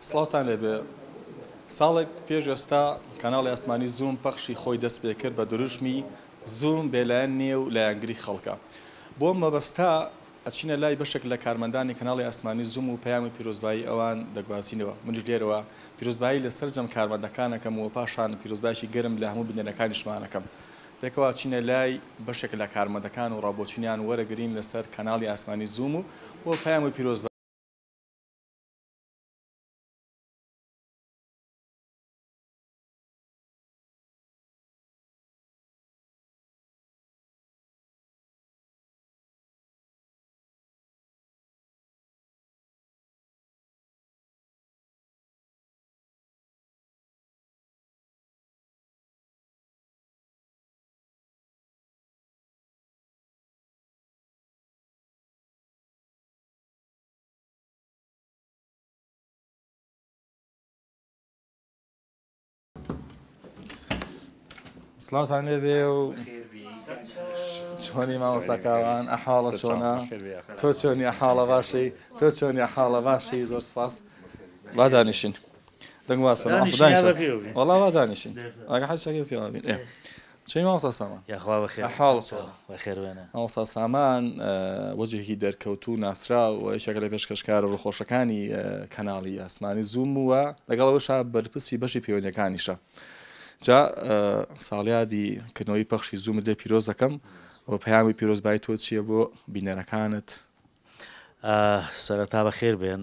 سڵاوتان لێبێ ساڵێک پێش ئێستا کاناڵی ئاسمانی زووم پەخشی خۆی دەست پێ کرد بە دروشمی زووم بێلایەن نییە و لایەنگری خەڵکە بۆ مەبەستا ئەچینە لای بەشێک لە کارمەندانی کەناڵی ئاسمانی زووم و پەیامی پیرۆزبایی ئەوان دەگوازینەوە منش لێرەوە پیرۆزبایی لەسەر جەم کارمەندەکانەکەم و پاشان پیرۆزبایشی گەرم لە هەموو بنەرەکانیشمانەکەم پێکەوە چینە لای بەشێک لە کارمەندەکان و ڕابۆچینیان وەرەگرین لەسەر کەناڵی ئاسمانی زووم و بۆ پەیامی پیرۆزبایی سڵاوتان لێبێ و چۆنی مامۆستاکاوان ئەحاڵە چۆنە تۆ چۆنی ئەحاڵە باشی تۆ چۆنی ئەحاڵە باشی زۆر سپاس وا دانیشین دەنگواسەوەڵا وا دانیشین ئەگە حەجێکی پێوابین چۆنی مامۆستا سامان یاخوا حاڵ بەخێربێنە مامۆستا سامان وەجهێکی دەرکەوتو و ناسرا و یەکێک لە پێشکەشکارە ڕوخۆشەکانی کەناڵی ئاسمانی زووم وە لەگەڵەوەشا بەرپرسی بەشی پەیوەندیەکانیشە جا ساڵیادی کردنەوەی پەخشی زوومت لێ پیرۆز دەکەم و پەیامی پیرۆزبایی تۆ چییە بۆ بینەرەکانت سەرەتا بەخێر بێن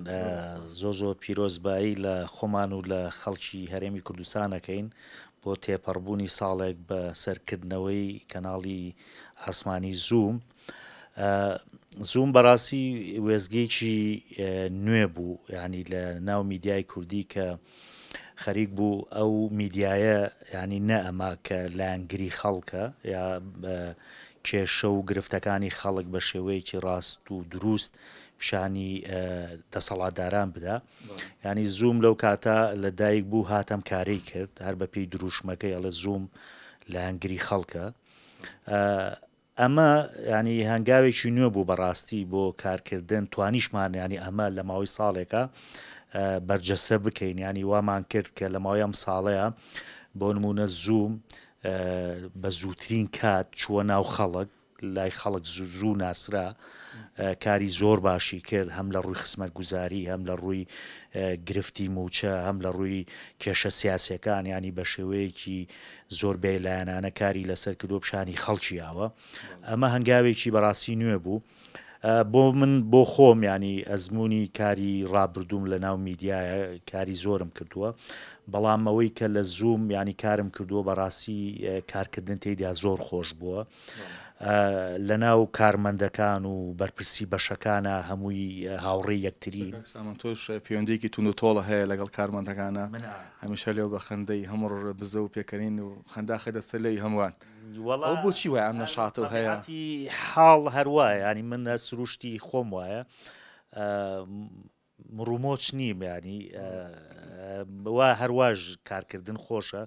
زۆر پیرۆزبایی لە خۆمان و لە خەڵکی هەرێمی کوردستانەکەین بۆ تێپەڕبوونی ساڵێک بە سەرکردنەوەی کەناڵی ئاسمانی زووم زووم بەڕاستی وێزگەیەکی نوێ بوو ینی لە ناو میدیای کوردی کە خەریک بوو ئەو میدیایە ینی نە ئەما کە لایەنگری خەڵکە یا کێشە و گرفتەکانی خەڵک بە شێوەیەکی ڕاست و دروست پیشانی دەسەڵاتداران بدا ینی زووم لەو کاتە لە دایک بوو هاتەم کاری کرد هەر بە پێی دروشمەکەی ئەڵە زووم لایەنگری خەڵکە ئەمە ینی هەنگاوێکی نوێ بوو بەڕاستی بۆ کارکردن توانیشمان ینی ئەمە لە ماوەی ساڵێکە بەرجەسە بکەین ینی وامان کرد کە لە ماوەی ئەم ساڵەیە بۆ نمونە زووم بە زووترین کات چووە ناو خەڵک لای خەڵک زوو ناسرا کاری زۆر باشی کرد هەم لە ڕووی خزمەت گوزاری هەم لە ڕووی گرفتی موچە هەم لە ڕووی کێشە سیاسیەکان ینی بە شێوەیەکی زۆر بێلایەنانە کاری لەسەر کردو پیشانی خەڵکییاوە ئەمە هەنگاوێکی بەڕاستی نوێ بوو بۆ من بۆ خۆم ینی ئەزمموی کاری ڕابردوم لە ناو میدیایە کاری زۆرم کردووە بەڵام ئەوەی کە لە زووم ینی کارم کردووە بەڕاستی کارکردن تێیدا زۆر خۆش بووە لە ناو کارمەندەکان و بەرپرسی بەشەکانە هەمووی هاوڕێی یەکترین تۆش پەیوەندێکی تون و تۆڵە هەیە لەگەڵ کارمەندەکانە هەمیشە لێو بە خەندەی هەموو بزە و پێکەنین و خەندا دەسە لی هەمووان ئەو بۆچی وای ئەم نەشاتە هەیە حاڵ هەروایە ینی من سروشتی خۆم وایە مڕومۆچ نیم ینی وا هەرواژ کارکردن خۆشە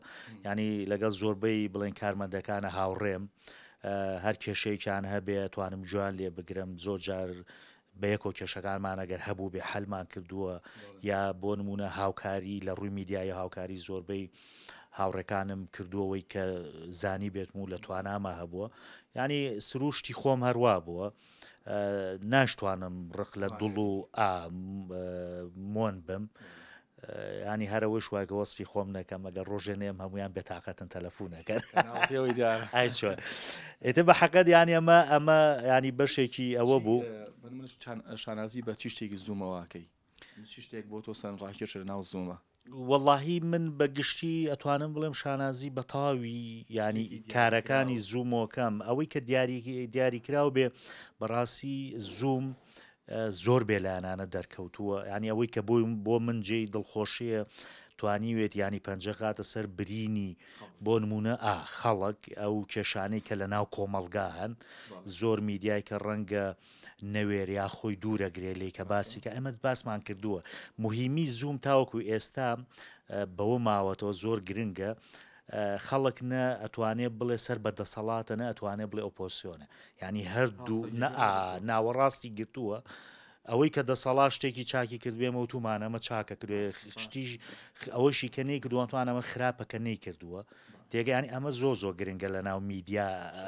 ینی لەگەڵ زۆربەی بڵێن کارمەندەکانە هاوڕێم هەر کێشەیەکیان هەبێ توانم جوان لێ بگرم زۆر جار بە یەکۆ کێشەکانمان ئەگەر هەبوو بێ حەلمان کردووە یا بۆ نمونە هاوکاری لە ڕووی میدیای هاوکاری زۆربەی هاوڕێکانم کردووەوەی کە زانی بێتم و لە توانامە هەبووە ینی سروشتی خۆم هەروە بووە ناشتوانم ڕق لە دڵ و مۆن بم ینی هەرەوەش وایکە وەسفی خۆم نەکەم ئەگەر ڕۆژێ نێم هەمویان بێتاقەتن تەلەفۆنەکەن ئێتە بە حەقەت ینی ئەمە ینی بەشێکی ئەوە بوو شانازی بە چی شتێکی زوومەوەکەی شتێک بۆ تۆ سەرڕاکێش لە ناو زوومە وەڵاهی من بەگشتی ئەتوانم بڵێم شانازی بە تاوی ینی کارەکانی زوومۆکەم ئەوەی کە دیاریکرااو بێ بەڕاستی زووم زۆر بێلایەنانە دەرکەوتووە ینی ئەوەی کە بۆ من جێی دڵخۆشیە توانیوێت ینی پەنجە قاتە سەر برینی بۆ نمونە خەڵک ئەو کێشانەی کە لە ناو کۆمەلگا هەن زۆر میدیای کە ڕەنگە نەوێر یا خۆی دوورەگرێ لێ کە باسی کە ئەمە باسمان کردووە مهمی زووم تاوەکو ئێستا بەوە ماوەتەوە زۆر گرنگە خەڵک نە ئەتوانێت بڵێ سەر بە دەسەڵاتە نە ئەتوانێت بڵێ ئۆپۆسیۆنە ینی هەردوو ناوەڕاستی گرتووە ئەوەی کە دەسەڵا شتێکی چاکی کردبێمە و تومانەمە چاکە کردێ شتیش ئەوەشی کە نەی کردوانتوانەمە خراپەکە نەی کردووە تێگەیانی ئەمە زۆر گرنگە لە ناو میدیا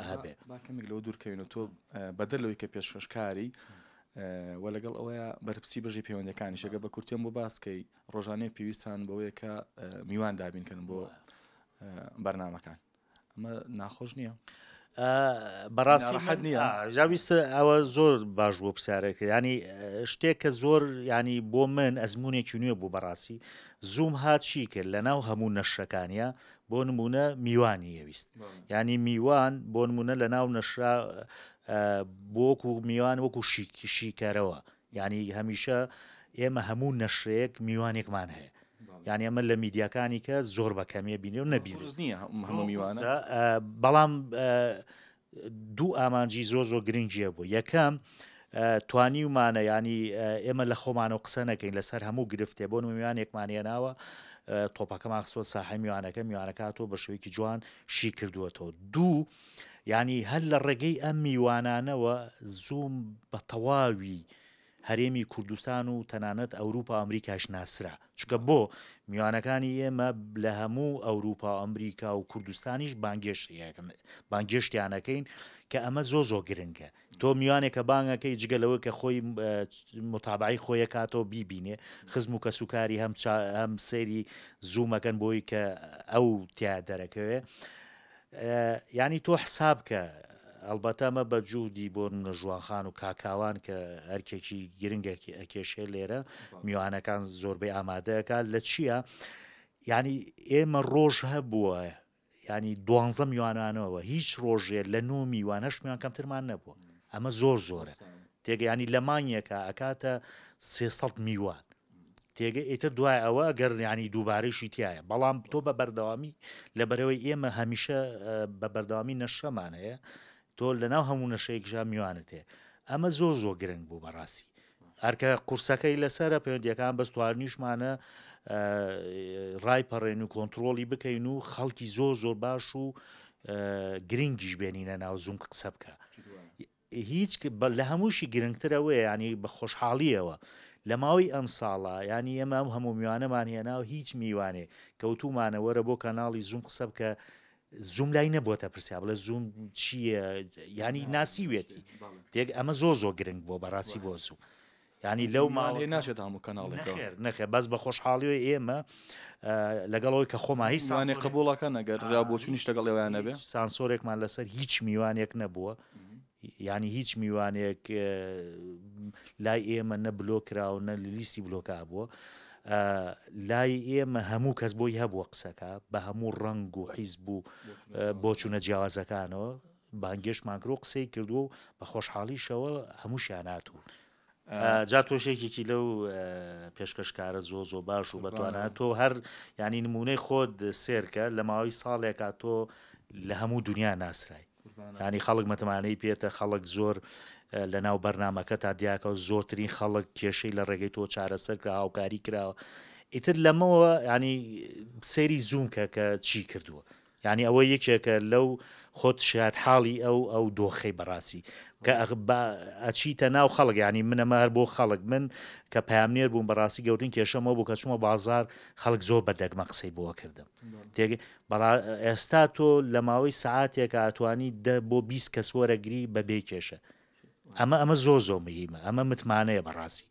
هەبێ باکەمێک لەوە دوورکەوین و تۆ بەدەلەوەی کە پێشکەشکاری و لەگەڵ ئەوەیە بەرپرسی بەژی پەیوەندەکانی شەگە بە کورتێن بۆ باسکەی ڕۆژانەیە پێویستان بەوەیە کە میوان دابینکردن بۆ بەرنامەکان ئەمە ناخۆش نییە بەڕاستی حد نییە ژاویستە ئەوە زۆر باش بۆ پرسیارەکە ینی شتێک کە زۆر ینی بۆ من ئەزمونێکی نوێ بوو بەڕاستی زووم هات چی کرد لە ناو هەموو نەشرەکانیە بۆ نمونە میوانی هێویست ینی میوان بۆ نمونە لە ناو نەشرا بۆکو میوان وەکو شیکەرەوە ینی هەمیشە ئێمە هەموو نەشرەیەک میوانێکمان هەیە یعنی ئەمە لە میدیاکانی کە زۆر بەکەمیە بینێ و نەبیێ بەڵام دوو ئامانجی زۆر گرنگیە بوو یەکەم توانی ومانە ینی ئێمە لە خۆمانەوە قسە نەکەین لەسەر هەموو گرفتێ بۆ میوانێکمانە ناوە تۆپەکەمان خسۆ ساحە میوانەکە تۆ بە شێوەیەکی جوان شی کردووەتەوە دوو ینی هەر لە ڕێگەی ئەم میوانانەوە زووم بە تەواوی هەرێمی کوردستان و تەنانەت ئەوروپا ئەمریکاش ناسرا چکە بۆ میوانەکانی ئێمە لە هەموو ئەوروپا ئەمریکا و کوردستانیش بانگێشتیانەکەین کە ئەمە زۆر گرنگە تۆ میوانێکە بانگەکەی جگەلەوە کە خۆی متابعی خۆیە کاتەوە بیبینێ خزم و کەسوکاری هەم سەیری زوومەکەن بۆی کە ئەو تیا دەرەکەوێ ینی تۆ حسابکە ئەلبەتەمە بە جوودی بۆ ژوانخان و کاکاوان کە هەرکێکی گرنگێکی ئەکێشێ لێرە میوانەکان زۆربەی ئامادەکە لە چییە؟ ینی ئێمە ڕۆژ هەبووە ینی 12 میوانانەوە هیچ ڕۆژێ لە 9 میوان 8 میوان کەمترمان نەبووە ئەمە زۆرە تێگە ینی لە مانیەکە ئەکاتە 300 میوان تێگە ئیتر دوای ئەوە گەر ینی دووبارەیشی تایە بەڵام تۆ بە بەردەوامی لەبەرەوەی ئێمە هەمیشە بە بەردەوامی نەشەمان هەیە تۆ لە ناو هەموو نەشەیەکژا میوانت هەیە ئەمە زۆر گرنگ بوو بەڕاستی هەرکە قورسەکەی لەسرە پەیوەندیەکان بەستوارنیشمانە ڕایپەڕێن و کۆنتترۆلی بکەین و خەڵکی زۆر باش و گرنگیش بێنینە ناو زووم قسە بکە هیچ لە هەمووشی گرنگترەوەی ینی بە خۆشحاڵیەوە لە ماوەی ئەم ساڵە ینی ئێمە هەموو میوانەمان هێنا و هیچ میوانێ کەوتومانە وەرە بۆ کەناڵی زووم قسە بکە زووم لای نەبووە پرسیا بڵێ زووم چییە ینی ناسیوێتی تێک ئەمە زۆر گرنگ بۆ بەڕاستی بۆ زوو ینی لەو ماڵێ ناچێت هەموو کەناڵێک نەخێ بەس بە خۆشحاڵیەوە ئێمە لەگەڵەوەی کە خۆماهی سانێ قبولەکە نەگەر رابۆچونیش لەگەڵ ئێوەیان نەبێ سانسۆرێکمان لەسەر هیچ میوانێک نەبووە ینی هیچ میوانێک لای ئێمە نە بلۆکراوە نە لیستی بلۆکا بووە لای ئێمە هەموو کەس بۆی هەبووە قسەکە بە هەموو ڕنگ و حیزب و بۆ چوونە جیاوازەکانەوە بانگێشتمان کرد و قسەی کردووە و بە خۆشحاڵیشەوە هەمووشیان هاتوون جا تۆشێکێکی لەو پێشکەشکارە زۆر باش و بەتوانە تۆ هەر ینی نمونەی خۆت سێرکە لە ماوەی ساڵێکا تۆ لە هەموو دنیا ناسرای ینی خەڵک متمانەی پێێتە خەڵک زۆر لە ناو بەرنمەکە تا دیاکە و زۆرترین خەڵک کێشەی لە ڕێگەی تۆ چارەسەر کرا هاوکاری کراوە ئیتر لەمەوە ینی سەیری زوومکە کە چی کردووە ینی ئەوە یەکێکە لەو خۆت شاد حاڵی ئەو دۆخەی بەڕاستی کە ئەچیتە ناو خەڵک ینی منەمە هەر بۆ خەڵک من کە پامنێر بووم بەڕاستی گەورترین کێشەمەوە بوو کە چوومە بازار خەڵک زۆر بەدەگمە قسەی بۆ کردم ئێستا تۆ لە ماوەی سعاتێکە ئەتوانی بۆ 20 کەس وەرەگری بە بێ کێشە ئەمە زۆر مهمە ئەمە متمانەیە بەڕاستی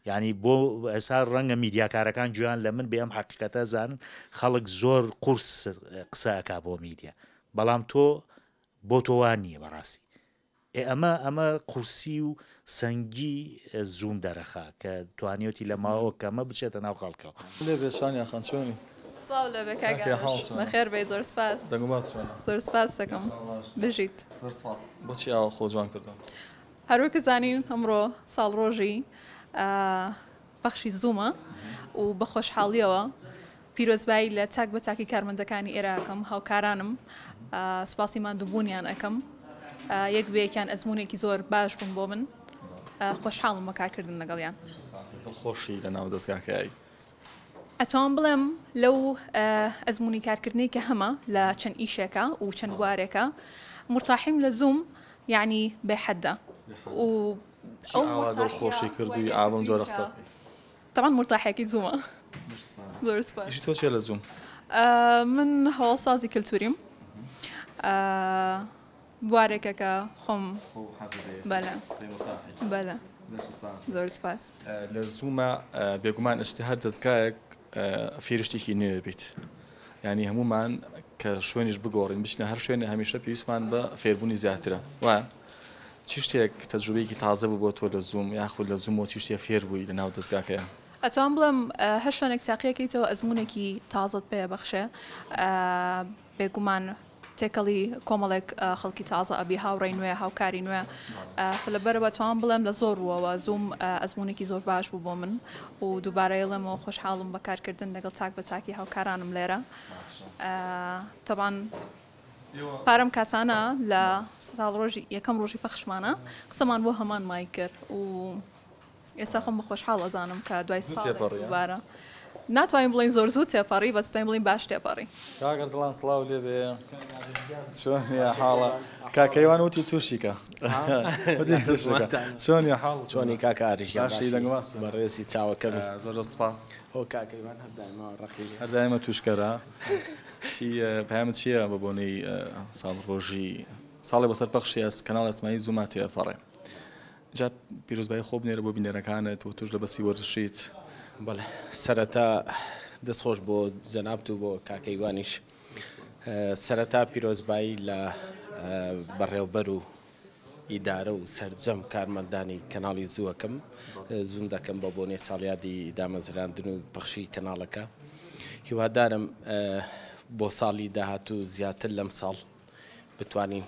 ینی بۆ ئێستا ڕەنگە میدیاکارەکان گویان لە من بێ ئەم حەقیقەتە زانن خەڵک زۆر قورس قسەکە بۆ میدیا بەڵام تۆ بۆ تۆوان نییە بەڕاستی ئەمە قورسی و سەنگی زووم دەرەخا کە توانیوتی لە ماوە کەمە بچێتە ناو خەڵکەوە لێ بێشانی خانچۆنی سڵاو لە بەخێر بێ زۆر سپاس زۆر سپاس دەکەم بژیت بۆچی ئاوە خۆ جوان کردم هەروەکە زانین ئەمڕۆ ساڵ ڕۆژی بەخشی زوومە و بە خۆشحاڵیەوە پیرۆزبایی لە تاک بە تاکی کارمەندەکانی ئێراکەم هاوکارانم سپاسی ماندووبوونیان ئەەکەم یەک بەیەکیان ئەزمونێکی زۆر باش بوون بۆ من خۆشحاڵم بە کارکردن لەگەڵیان خۆشی لە ناو دەستگاکەی ئەتوان بڵێم لەو ئەزمموی کارکردنی کە هەمە لە چەند ئیشێکە و چەند بوارێکە مرتاحیم لە زووم یعنی بێحەدە و ئەو دڵخۆشی کردووی ئابم جۆرە قسە طبعا مرتاحێکی زوومە زۆر سپاس. ئیشی تۆ چێ لە زووم؟ من هەواڵسازی کللتوریم بوارێکە کە خۆم بەلە بەلە زۆر سپاس. لە زوومە بێگومان ئەشتی هەر دەستگایەک فێرشتێکی نوێ بیت ینی هەمومان کە شوێنیش بگۆڕین بچنە هەر شوێنە هەمیشە پێویستمان بە فێربوونی زیاترە وایە چی شتێک تەجروبەیەکی تازە بوو بۆ تۆ لە زووم یاخود لە زووم و چی شتێ فێر بووی لە ناو دەستگاکەیە؟ ئەتوان بڵم هەر شوێنێک تاقیەکەیتەوە ئەزمونێکی تازت پێ بەخشێ بێگومان تێکەڵی کۆمەڵێک خەڵکی تازە ئەبی هاوڕێی نوێ هاوکاری نوێ لەبەرەوە توان بڵێم لە زۆر وەوە زووم ئەزمونێکی زۆر باش بوو بۆ من و دووبارەیەڵێمەوە خۆشحاڵم بەکارکردن لەگەڵ تاک بە تاکی هاوکارانم لێرە تەبان پارەم کاتانە لە ساڵ ڕۆژی یەکەم ڕۆژی پەخشمانە قسەمان بۆ هەمان مای کرد و ئێستا خۆم بە خۆشحاڵ ئەزانم کە دوای ساڵبارە ناتوانین بڵین زۆر زوو تێپەڕی بەس توانین بڵین باش تێپەڕی. کاگەر دڵان سڵاو لێ بێ چۆنیە حاڵە کاکەیوان وتی تووشیکە چۆنیە حاڵ چۆنی کاکاری باشی دەنگواس بەڕێزی چاوەکەم زۆر سپاس هۆ کاکەیوان هەردایمەوە ڕقی هەردایمە تووشکەرە چی پامت چییە بە بۆنەی ساڵ ڕۆژی ساڵی بەسەر پەخشی ئەس کەناڵ ئەسمایی زووما تێپەڕێ جات پیرۆزبایی خۆ بنێرە بۆ بینەرەکانت و توش لە بەسی وەرزشیت بەڵێ سەرەتا دەستخۆش بۆ جەنابت و بۆ کاکەیوانیش سەرەتا پیرۆزبایی لە بەڕێوەبەر و ئیدارە و سەرجەم کارمەندانی کەناڵی زووەکەم زوم دەکەم بە بۆنێ ساڵیادی دامەزراندن و پەخشی کەناڵەکە هیوادارم بۆ ساڵی داهاتوو زیاتر لەم ساڵ بتوانین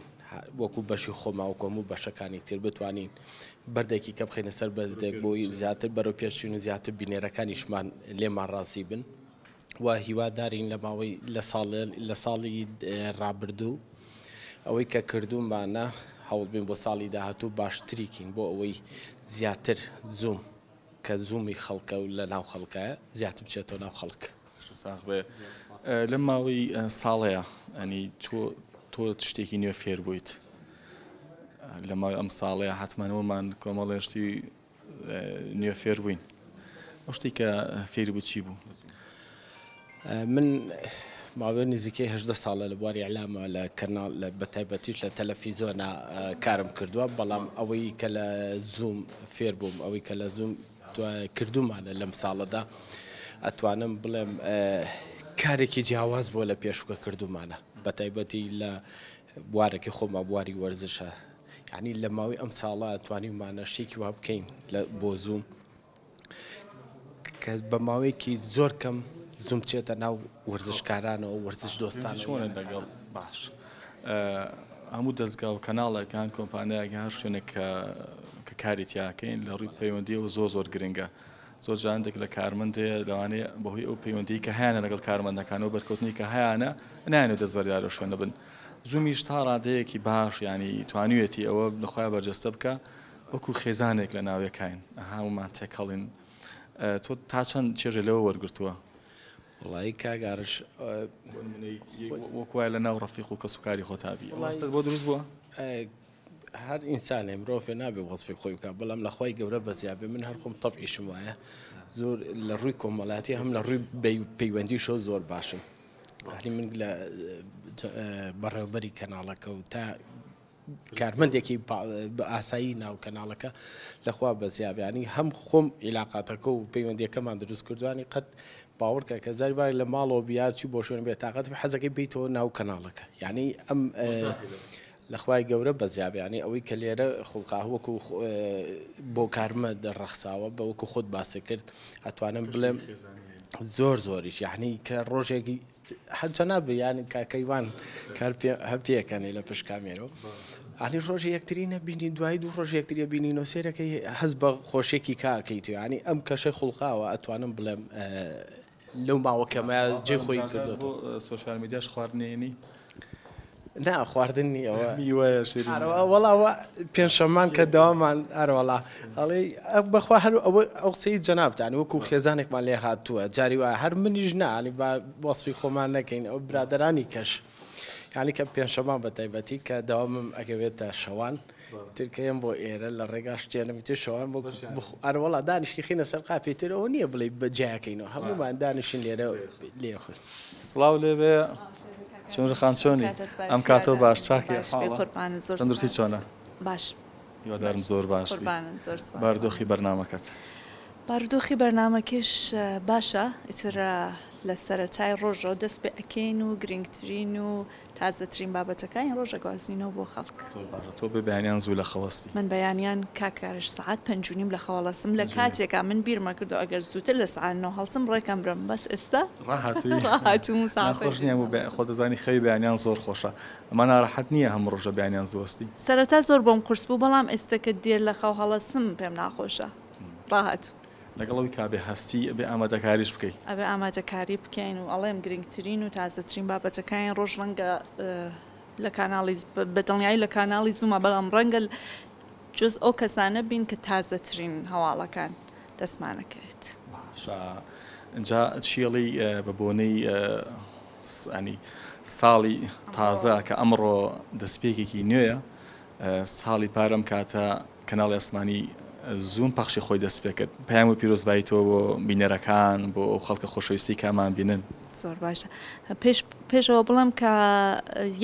وەکو بەشی خۆماوەکۆم و بەشەکانی تر بتوانین بەردێکی کە بخینە سەر بەردێک بۆی زیاتر بەرەو پێشچین و زیاتر بینێرەکانیشمان لێمان ڕازی بن و هیوادارین لە ماوەی لە ساڵی ڕابردوو ئەوەی کە کردومانە هەوڵ بین بۆ ساڵی داهاتوو باشتریکین بۆ ئەوەی زیاتر زووم کە زوومی خەڵکە و لە ناو خەڵکایە زیاتر بچێتەوە ناو خەڵک. ساغ بێ لەم ماوەی ساڵەیە ئەنی تۆ شتێکی نوێ فێر بوویت لە ماوەی ئەم ساڵەیە حتممانەوەمان کۆمەڵێشتی نوێ فێر بووین ئەو شتێک کە فێری بوو چی بوو؟ من ماوەی نزیکەی 18 ساڵە لە بواری ئیعلامە لە کەناڵ بە تایبەتیش لە تەلەڤیزۆنە کارم کردووە بەڵام ئەوەی کە لە زووم فێر بووم ئەوەی کە لە زووم کردومانە لەم ساڵەدا ئەتوانم بڵێم کارێکی جیاواز بۆ لە پێشووکە کردومانە بە تایبەتی لە بوارێکی خۆمە بواری وەرزشە یعنی لە ماوەی ئەم ساڵە ئەتوانیمانە شتێکی وا بکەین بۆ زووم کە بە ماوەیەکی زۆر کەم زووم بچێتە ناو وەرزشکارانەوە وەرزش دۆستان چۆنە لەگەڵ باش هەموو دەستگا و کەناڵێکان کۆمپانیایەک هەر شوێنێک کە کاری تیاکەین لە ڕووی پەیوەندی و زۆر گرنگە زۆر جاندێک لە کارمەندەیە لەوانەیە بەهۆی ئەو پەیوەندی کە هیانە لەگەڵ کارمەندەکانەوە بەرکەوتنی کە هیانە نایەنێت دەستبەردارە شوێنە بن زوومیش تا ڕادەیەکی باش ینی توانوێتی ئەوە لەخوای بەرجەستە بکە وەکو خێزانێک لە ناوەکەین هەمومان تێکەڵین تۆ تا چەند چێژە لەوە وەرگرتووە؟ وڵی کاگارش وەکوای لە ناو ڕەفیق و کەسوکاری خۆتابی وڵاستت بۆ دروست بووە؟ هەر ئینسانێ مرۆڤێ نابێ وەزفی خۆی بکە بەڵام لە خۆی گەورە بەزیابێ من هەر خۆم تەبعیشم وایە زۆر لە ڕووی کۆمەڵاتی هەم لە ڕووی پەیوەندیشەوە زۆر باشم هەلی من لە بەڕێوەبەری کەناڵەکە و تا کارمەندێکی بە ئاسایی ناو کەناڵەکە لەخوا بەزیابیانی هەم خۆم عیلاقاتەکە و پەیوەندیەکەمان دروست کردوانی قەت باوەڕکە کە جاری بای لە ماڵەوە بیار چی بۆ شوێن بێت تااقەت حەزەکەی بیتەوە ناو کەناڵەکە یعنی ئەم لەخوای گەورە بەزیابیانی ئەوەی کە لێرە خوڵقا وەکو بۆ کارمە دەڕەخساوە بە وەکو خۆت باسە کرد ئەتوانم بڵێم زۆریش یعنی کە ڕۆژێکی حەجە نابێ ینی کاکەیوان هەر پێەکەنێ لە پشکامێرەوە ئانی ڕۆژی یەکتری نەبینی دوای دوو ڕۆژ یەکتریە بینینەوە سێرەکەی هەز بە خۆشێکی کارکەیت و ینی ئەم کەشەی خوڵقاوە ئەتوانم بڵێم لەو ماوەکەمە جێ خۆی کردەوە سوۆشال میدیاش خواردنێنی نا خواردنی ئەوە میوەیە وەڵاوە پێنجشەمان کە داوامان هەروەڵا ئەڵێ بەخوا هەر ئەو قسەی جەنابتان وەکو خێزانێکمان لێ هاتووە جاری وایە هەر منیش نانی با وەسفی خۆمان نەکەین ئەو برادەرانی کەش یعنی کە پێنجشەمان بە تایبەتی کە داوامم ئەگەوێتە شەوان ترکەم بۆ ئێرە لە ڕێگاش تێنەمیتە شەوان بۆ ئەروەڵا دانیشتی خینە سەر قاپێتەوە نییە بڵێ بەجیاکەینەوە هەمومان دانیشن لێرە لێخۆی سڵاو لێبێ چۆن خان چۆنی ئەم کاتەوە باش چاکی تەندروستی چۆنە باش هیوادارم زۆر باش باردۆخی بەرنامەکەت بارودۆخی بەرنامەکەش باشە ئیتر لە سەرەتای ڕۆژەوە دەست بە ئەکەین و گرنگترین و تازەترین بابەتەکانی ڕۆژە گوازینەوە بۆ خەڵک تۆ بە بەیانیان زوو لە خەوەستی من بەیانیان کاکارش سعات 5:30 لە خەواڵەسم لە کاتێکا من بیرمە کردو ئەگەر زووتر لە سعانەوە هەڵسم ڕێکم برم بەس ئێستا ڕاهاتوو خۆش نییە خۆ دەزانی خەوی بەیانیان زۆر خۆشە ئەمە ناڕەحەت نییە هەموو ڕۆژە بەیانیان زوەستی سەرەتا زۆر بۆم قورس بوو بەڵام ئێستا کە دێر لە خەو هەڵەسم پێم ناخۆشە ڕاهاتوو لەگەڵەوەی کابێ هەستی بێ ئامادەکاریش بکەیت ئەبێ ئامادەکاری بکەین و ئەڵێم گرنگترین و تازەترین بابەتەکانی ڕۆژ ڕەنگە لە کاناڵی بەدڵنیایی لە کاناڵی زوومە بەڵام ڕەنگە جز ئەو کەسانە بین کە تازەترین هەواڵەکان دەستمانەکەوێت اینجا چیڵی بە بۆنەی ینی ساڵی تازە کە ئەمڕۆ دەستپێکێکی نوێیە ساڵی پارەم کاتە کەناڵی ئەسمانی زووم پەخشی خۆی دەست پێ کرد پێیان و پیرۆزباییتەوە بۆ بینەرەکان بۆ ئەو خەڵکە خۆشەویستی کامان بینن زۆر باشە پێشەوە بڵم کە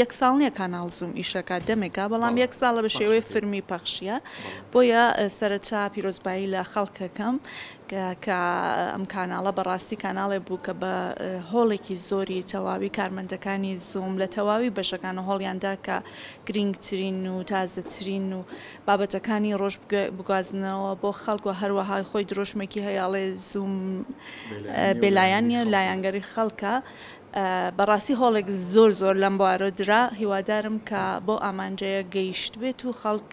یەک ساڵ نییە کاناڵ زووم ئیشەکە دەمێکا بەڵام یەک ساڵە بە شێوەی فرمی پەخشیە بۆیە سەرەتا پیرۆزبایی لە خەڵکەکەم کە ئەم کاناڵە بەڕاستی کاناڵێ بوو کە بە هۆڵێکی زۆری تەواوی کارمەندەکانی زووم لە تەواوی بەشەکان و هۆڵیاندا کە گرنگترین و تازەترین و بابەتەکانی ڕۆژ بگوازنەوە بۆ خەڵک و هەروەها خۆی درۆژمێکی هەیەڵێ زووم بێلایەنە لایەنگەری خەڵکە بەڕاستی هۆڵێک زۆر لەم بوارە درا هیوادارم کە بۆ ئامانجەیە گەیشت بێت و خەڵک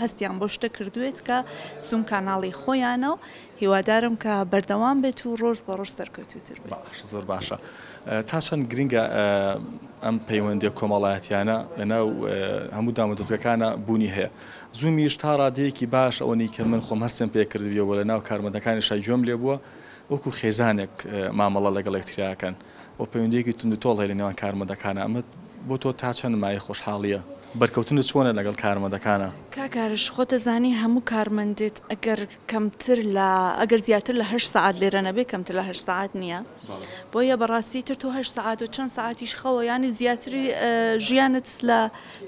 هەستیان بۆ شتە کردوێت کە زووم کاناڵی خۆیانە و هیوادارم کە بەردەوام بێت و ڕۆژ بە ڕۆژ سەرکەوتوتر بێت زۆر باشە تا چەند گرنگە ئەم پەیوەندی کۆمەڵایەتیانە لەناو هەموو دامودەستگەکانە بوونی هەیە زوومیش تا ڕادەیەکی باش ئەوەی کە من خۆم هەستم پێ کردبیەوە لە ناو کارمەندەکانی شای گوێم لێ بووە وەکو خێزانێک مامەڵە لەگەڵ یەکتریاکەن بۆ پەیوەندیەکی تونند و تۆڵ هەیە لە نێوان کارمەندەکانە ئەمە بۆ تۆ تا چەند مای خۆشحاڵیە بەرکەوتنت چۆنە لەگەڵ کارمەندەکانە کاکارش خۆتە زانی هەموو کارمەندێت ئەگەر زیاتر لە 8 ساعت لێرە نەبێ کەمتر لە 8 ساعت نییە بۆیە بەڕاستی تر تۆ 8 ساعت و چەند ساعتیش خەوە ینی زیاتری ژیانت لە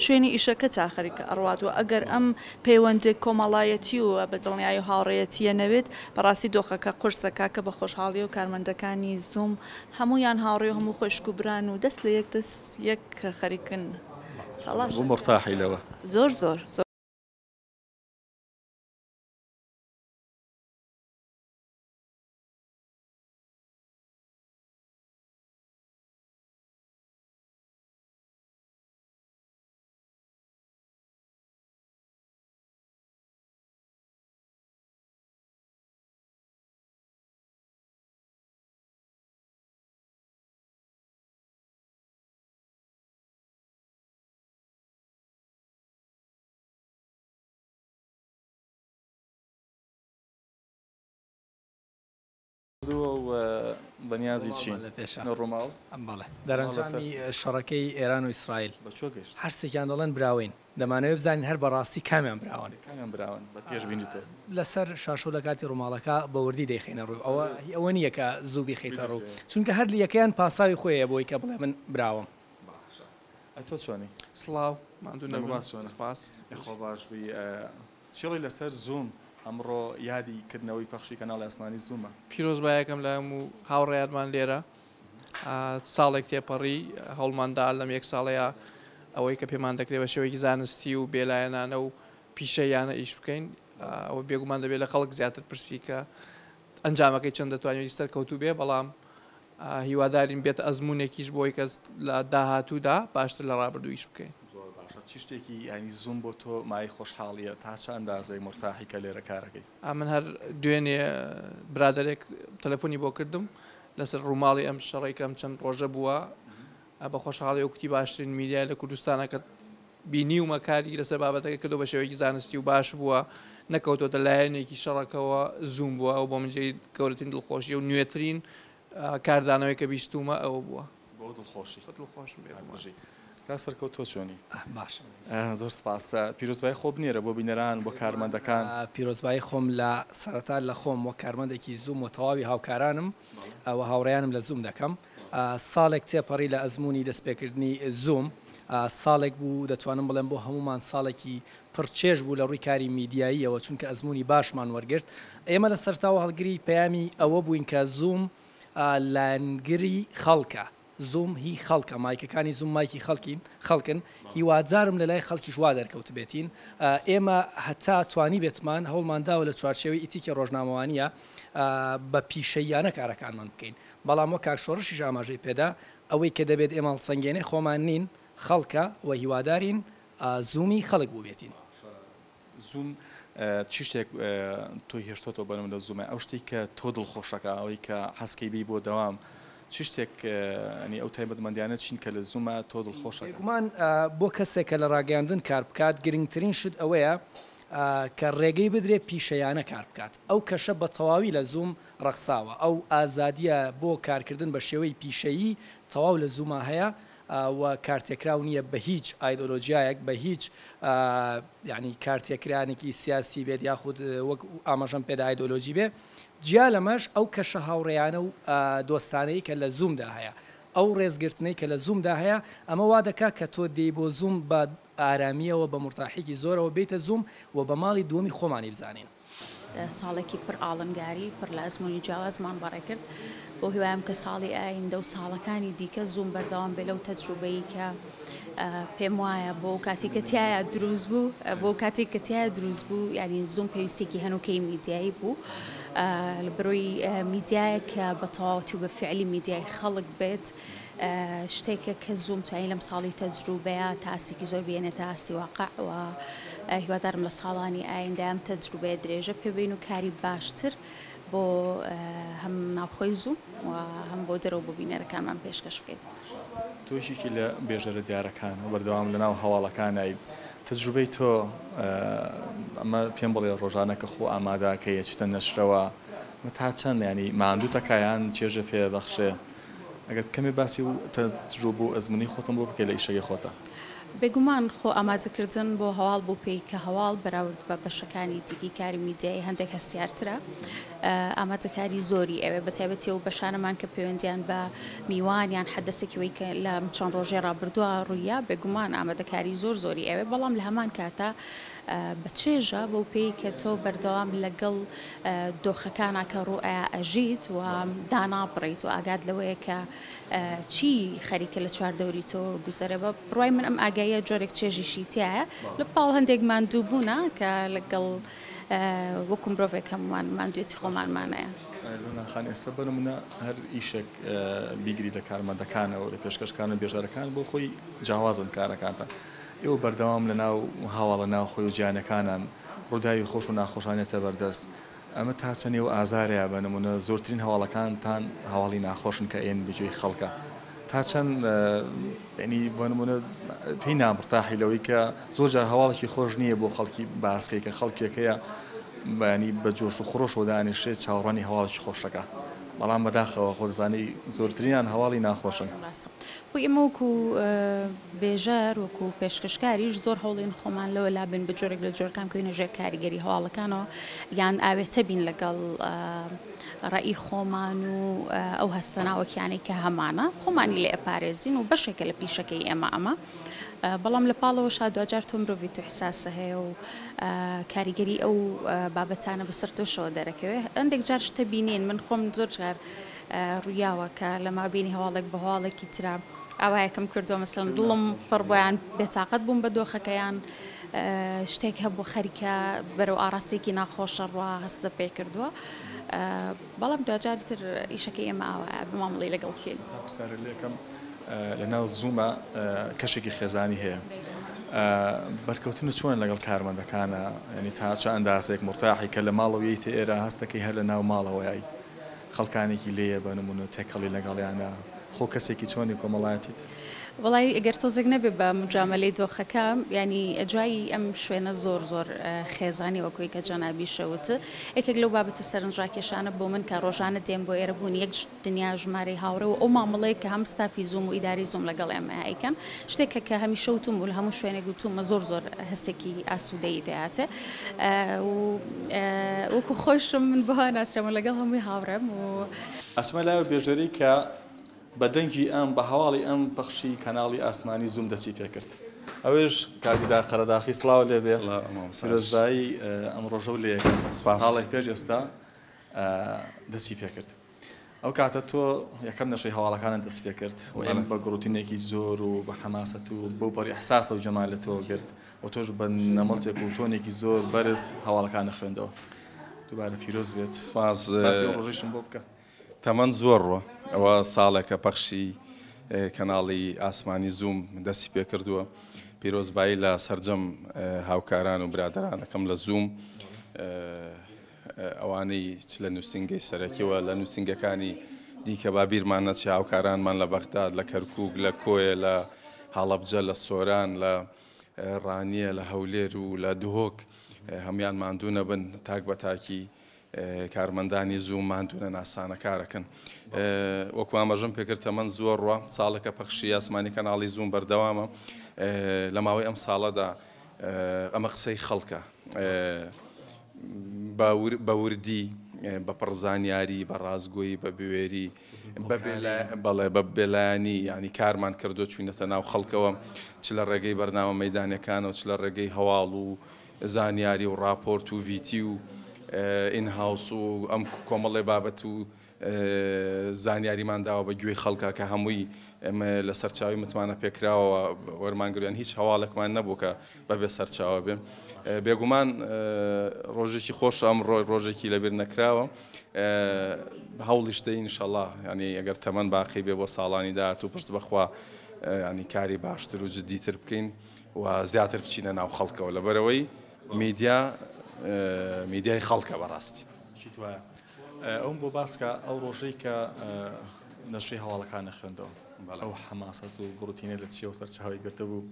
شوێنی ئیشەکە تاخەریکە ئەڕواتوە ئەگەر ئەم پەیوەندێک کۆمەڵایەتی و بەدڵنیایی و هاوڕێیەتیە نەوێت بەڕاستی دۆخەکە قورسەکە کە بە خۆشحاڵی و کارمەندەکانی زووم هەمویان هاوڕێ و هەموو خۆشک و بران و دەست لە یەک خەریکن بۆ مرتاحی لەوە زۆر بەنیازی چین ڕۆماڵ بەڵێ دەرەنجامی شەڕەکەی ئێران و ئیسرائیل هەرسێکیان دەڵێن براوین دەمانەوێت بزانین هەر بەڕاستی کامیان براون بە پێش بینیتە لەسەر شاشۆ لە کاتی ڕۆماڵەکە بە وردی دەیخینە ڕوو ئەوە نییە کە زوو بخیتە ڕوو چونکە هەر یەکەیان پاساوی خۆیە بۆی کە بڵێ من براوم تۆ چۆنی سڵاو مادوو سپاس خۆ باش بی چڵی لەسەر زووم ئەمڕۆ یادی کردنەوەی پەخشی کەناڵی ئەسمانی زوومە پیرۆزبایەکەم لە هەموو هاوڕێیانمان لێرە ساڵێک تێپەڕی هەوڵماندا لەم یەک ساڵەیە ئەوەی کە پێمان دەکرێت بە شێوەیەکی زانستی و بێلایەنانە و پیشەیانە ئیش بکەین ئەوە بێگومان دەبێت لە خەڵک زیاتر پرسی کە ئەنجامەکەی چەند دەتوانێت سەرکەوتوو بێ بەڵام هیوادارین بێت ئەزمونێکیش بۆی کە لە داهاتوودا باشتر لە ڕابردوو ئیش بکەین چی شتێکی ینی زووم بۆ تۆ مای خۆشحاڵیە تا چەند ئەندازەی مرتاحی کە لێرە کارەکەی من هەر دوێنێ برادێک تەلەفۆنی بۆ کردم لەسەر ڕووماڵی ئەم شەڕێکم چەند ڕۆژە بووە بە خۆشحاڵی وەکتی باشترین میدیای لە کوردستانە کە بینی و مەکاری لەسەر بابەتەکە کردو بە شێوەیەکی زانستی و باش بووە نەکەوتۆتە لایەنێکی شەڕەکەەوە زووم بووە و بۆ منجێی گەورەترین دڵخۆشی و نوێترین کاردانەوەی کە بیستومە ئەوە بووە بۆ دڵخۆشی دڵخۆشم بێژی تا سەرکەوت تۆ چۆنی باش زۆر سپاس پیرۆزبای خۆ بنێرە بۆ بینەران بۆ کارمەندەکان پیرۆزبایی خۆم لە سەرەتا لە خۆم وە کارمەندێکی زوم و تەواوی هاوکارانم ئەوە هاوڕێیانم لە زوم دەکەم ساڵێک تێپەڕی لە ئەزمموی دەستپێکردنی زوم ساڵێک بوو دەتوانم بڵێم بۆ هەمومان ساڵێکی پڕچێژ بوو لە ڕووی کاری میدیاییەوە چونکە ئەزمموی باشمان وەرگرت ئێمە لە سەرتاوە هەڵگری پەیامی ئەوە بووین کە زوم لایەنگری خەڵکە زوم هی خەڵکە مایکەکانی زوم مایکی خەڵکن هیوادارم لە لای خەڵکیش وا دەرکەوت بێتین ئێمە هەتا توانی بێتمان هەوڵمانداوە لە چوارچێوەی ئیتیکە ڕۆژنامەوانیە بە پیشەیانە کارەکانمان بکەین بەڵام وە کاکشۆڕشیش ئاماژەی پێدا ئەوەی کە دەبێت ئێمە هەڵسەنگێنێ خۆمان نین خەڵکە و هیوادارین زومی خەڵک بوو بێتین زوم چی شتێک تۆی هێشتۆتەوە بەرەم لە زومە ئەو شتێک کە تۆ دڵخۆشەکە ئەوەی کە حەسکەی بی بۆ دەوام چی شتێک ئەنی ئەو تایبەتمەندیانە چین کە لە زومە تۆ دڵخۆشە گومان بۆ کەسێکە لە ڕاگەاندن کار بکات گرنگترین شت ئەوەیە کە ڕێگەی بدرێ پیشەیانە کار بکات ئەو کەشە بە تەواوی لە زوم ڕەخساوە ئەو ئازادیە بۆ کارکردن بە شێوەی پیشەیی تەواو لە زومە هەیە و کارتێکراو نییە بە هیچ ئایدۆلۆژیایەک بە هیچ یعنی کارتێکرانێکی سیاسی بێت یاخود وەک ئاماژەم پێدا ئایدۆلۆژی بێ جیا لەمەش ئەو کەشە هاوڕێیانە و دۆستانەی کە لە زومدا هەیە ئەو ڕێزگرتنەی کە لە زومدا هەیە ئەمە وا دەکات کە تۆ دەی بۆ زوم بە ئارامیەوە بە مرتاحێکی زۆرەوە بێتە زوم و بە ماڵی دووەمی خۆمانی بزانین ساڵێکی پڕ ئاڵنگاری پڕ لە ئەزمموی جیاوازمان بەڕێکرد بۆ هیوایم کە ساڵی ئایندە و ساڵەکانی دیکە زوم بەردەوام بێ لەو تەجروبەی کە پێم وایە بۆ کاتی کە تایە دروست بوو بۆ کاتێک کە تایە دروست بوو یعنی زوم پێویستێکی هەنووکەی میدیایی بوو لە بڕۆی میدیایە کە بە تەواوەتی و بە فعلی میدیای خەڵک بێت شتێکە کە زوم توانین لەم ساڵی تەجروبەیە تاسێکی زۆر بێنێت تا ئاستی واقع و هیوادارم لە ساڵانی ئایندە ئەم تەجروبەیە درێژە پێبین و کاری باشتر بۆ هەم ناوخۆی زوم و هەم بۆ دەرەوە بۆ بینەرەکانمان پێشکەش بکەین تۆشێکی لە بێژەرە دیارەکان و بەردەوام لەناو هەواڵەکانایی تەجروبەی تۆ ئەمە پێم بڵێ ڕۆژانە کە خۆ ئامادەکە یەچتە نەشرەوە تا چەند ینی ماندووتەکایان چێژە پێبەخشێ ئەگەر کەمێ باسی و تەجروبە و ئەزمموی خۆتم بۆ بکەی لە ئیشەکەی خۆتە بێگومان خۆ ئامادەکردن بۆ هەواڵ بۆ پێی کە هەواڵ بەراورد بە بەشەکانی دیکی کاری میدیایی هەندێک هەستیارترە ئامادەکاری زۆری ئەوێ بە تایبەتی و بەشانەمان کە پەیوەندیان بە میوانیان حەدەسێکیەوەی کە لە چەند ڕۆژێ ڕابردووە ڕوویە بێگومان ئامادەکاری زۆری ئەوێ بەڵام لە هەمان کاتە بە چێژە بەو پێی کە تۆ بەردەوام لەگەڵ دۆخەکانە کە ڕوئە ئەژیت و داناپڕیت و ئاگاد لەوەیە کە چی خەریکە لە چواردەوری تۆ گوزەرە بە بڕای من ئەم ئاگایە جۆرێک چێژیشی تایە لە پاڵ هەندێک ماندوو بوونە کە لەگەڵ وەکو مرۆڤێک هەمومان ماندوێتی خۆمانمانەیە لۆناخان ئێستا بەنمونە هەر ئیشێک بیگری لە کارمەندەکانەوە لە پێشکەشکان و بێژارەکان بۆ خۆی جیاوازن کارەکانتە ئێوە بەردەوام لە ناو هاواڵە ناو خۆی و گیانەکانان ڕووداوی خۆش و ناخۆشانێتە بەردەست ئەمە تا چەندێ و ئازارەیە بەنمونە زۆرترین هەواڵەکانتان هەواڵی ناخۆشن کە ئێن بجێی خەڵکە تا چەند ینی بۆنمونە پێی نامڕتاحی لەوەی کە زۆر جار هەواڵێکی خۆش نییە بۆ خەڵکی باسکەی کە خەڵکێکەیە بەینی بە جۆش و خۆشەوە دانیشێت چاوەڕانی هەواڵێکی خۆشەکە بەڵام بەداخەوە خۆزانەی زۆرترینیان هەواڵی ناخۆشن بۆ ئێمە وەکو بێژەر وەکو پێشکەشکاریش زۆر هەوڵین خۆمان لەوە لابن بە جۆرێک لە جۆرەکان کوێنە ژێر کاریگەری هەواڵەکانەوە یان ئاوێتە بین لەگەڵ ڕێی خۆمان و ئەو هەستەناوەکیانەی کە هەمانە خۆمانی لێ ئەپارێزین و بەشێکە لە پیشەکەی ئەمە بەڵام لە پاڵەوە شادواجار تۆ مرۆڤی تو حساسە هەیە و کاریگەری ئەو بابەتانە بەسەر تۆشەوە دەرەکەوێ هەندێک جار شتە بینین من خۆم زۆر جار ڕوویاوە کە لە مابینی هەواڵێک بە هەواڵێکی ترا ئاوایەکەم کردەوە مەسەڵەن دڵم فڕبیان بێتاقەت بووم بە دۆخەکەیان شتێک هەبوو خەریکە بەرەو ئاراستێکی ناخۆشە ڕوا هەستە پێ کردووە بەڵام دوجاری تر ئیشەکەی ئێمە ئاوایە بمامڵی لەگەڵ کێن لە ناو زوومە کەشێکی خێزانی هەیە بەرکەوتنە چۆن لەگەڵ کارمەندەکانە ینی تا چە ئەندازێک مرتاحی کە لە ماڵەوەی ئێرە هەستەکەی هەر لە ناو ماڵەوەیایی خەڵکانێکی لێیە بە نمونە تێکەڵی لەگەڵیانە خۆ کەسێکی چۆنی کۆمەڵایەتیت؟ وڵی ئەگەر تۆزێک نەبێ بە مجاملەی دۆخەکە ینی جوایی ئەم شوێنە زۆر خێزانی وەکوی کە جەنابی شەوت یەکێک لەو بابەتە سەرنجڕاکێشانە بۆ من کە ڕۆژانە دێم بۆ ئێرە بوون یەک دنیا ژمارەی هاوڕە و ئەو مامەڵەیە کە هەم ستافی زوم و ئیداری زوم لەگەڵ ئێمەیکەن شتێکە کە هەمی شەوتم و هەموو شوێنێک گوتومە زۆر هەستێکی ئاسوودەی دەهاتێ وەکو خۆشم من بەها ناسرەمە لەگەڵ هەمووی هاوڕێم و ئەسمە لای بێژەری کە بەدەنگی ئەم بە هەواڵی ئەم بەخشی کەناڵی ئاسمانی زوم دەسی پێکرد ئەوێش کاگیدا قەرەداخی سڵاو لێبێ پیرۆزبایی ئەم ڕۆژە و لێ ساڵێک پێش ئێستا دەسی پێکرد ئەو کاتە تۆ یەکەم نەشەی هەواڵەکانت دەست پێ کرد و ئەم بە گڕوتینێکی زۆر و بە حەماسەت و بۆ بەری ئەحساسە و جەمال لە تۆ گرت و تۆش بە نەمەڵێک و تۆنێکی زۆر بەرز هەواڵەکانە خوێندەوە دووبارە پیرۆز بێت سپاس ڕۆژەیشم بۆ بکە تەمەەن زۆرڕە ئەوە ساڵێکە پەخشی کەناڵی ئاسمانی زوم دەستی پێ کردووە پیرۆزبایی لە سەرجەم هاوکاران و برادرانەکەم لە زوم ئەوانەی لە نووسنگی سەرەکیەوە لە نووسنگەکانی دیکە بابیرمان نەچی هاوکارانمان لە بەغداد لە کەرکووک لە کۆیە لە هەڵەبجە لە سۆران لە ڕانیە لە هەولێر و لە دهۆک هەمان ماندوو نەبن تاک بە تاکی کارمەندانی زوو ماندونە ناسانە کارەکەن وەکو ئاماژەم پێکرد تەمەەن زۆر ڕوە ساڵێکە پەخشی ئاسمانی کەناڵی زوم بەردەوامە لە ماوەی ئەم ساڵەدا ئەمە قسەی خەڵکە بە وردی بە پڕزانیاری بە ڕازگۆیی بە بوێری بەڵێ بە بێلایانی ینی کارمان کردو چوینەتە ناو خەڵکەوە چ لە ڕێگەی بەرنامە مەیدانەکانەوە چ لە ڕێگەی هەواڵ و زانیاری و راپۆرت و ویتی و ئینهاوس و ئەم کۆمەڵێ بابەت و زانیاریمان داوە بە گوێی خەڵکە کە هەمووی ئەمە لە سەرچاوی متمانە پێکراوە وەرمانگریان هیچ هەواڵێکمان نەبوو کە بەبێ سەرچاوە بێ بێگومان ڕۆژێکی خۆش ئەم ڕۆژێکی لەبیر نەکراوە هەوڵیش دەین ئینشەڵڵا ینی ئەگەر تەمەەن باقی بێ بۆ ساڵانی داهات و پشت بەخوا ینی کاری باشتر و جددیتر بکەین و زیاتر بچینە ناو خەڵکەوە لەبەرەوەی میدیای خەڵکە بەڕاستی ئەوم بۆ باسکە ئەو ڕۆژەی کە نەشەی هەواڵەکانە خوێندەوە ئەو حەماسەت و گڕوتینە لە چیە و سەرچاوی گرتە بوو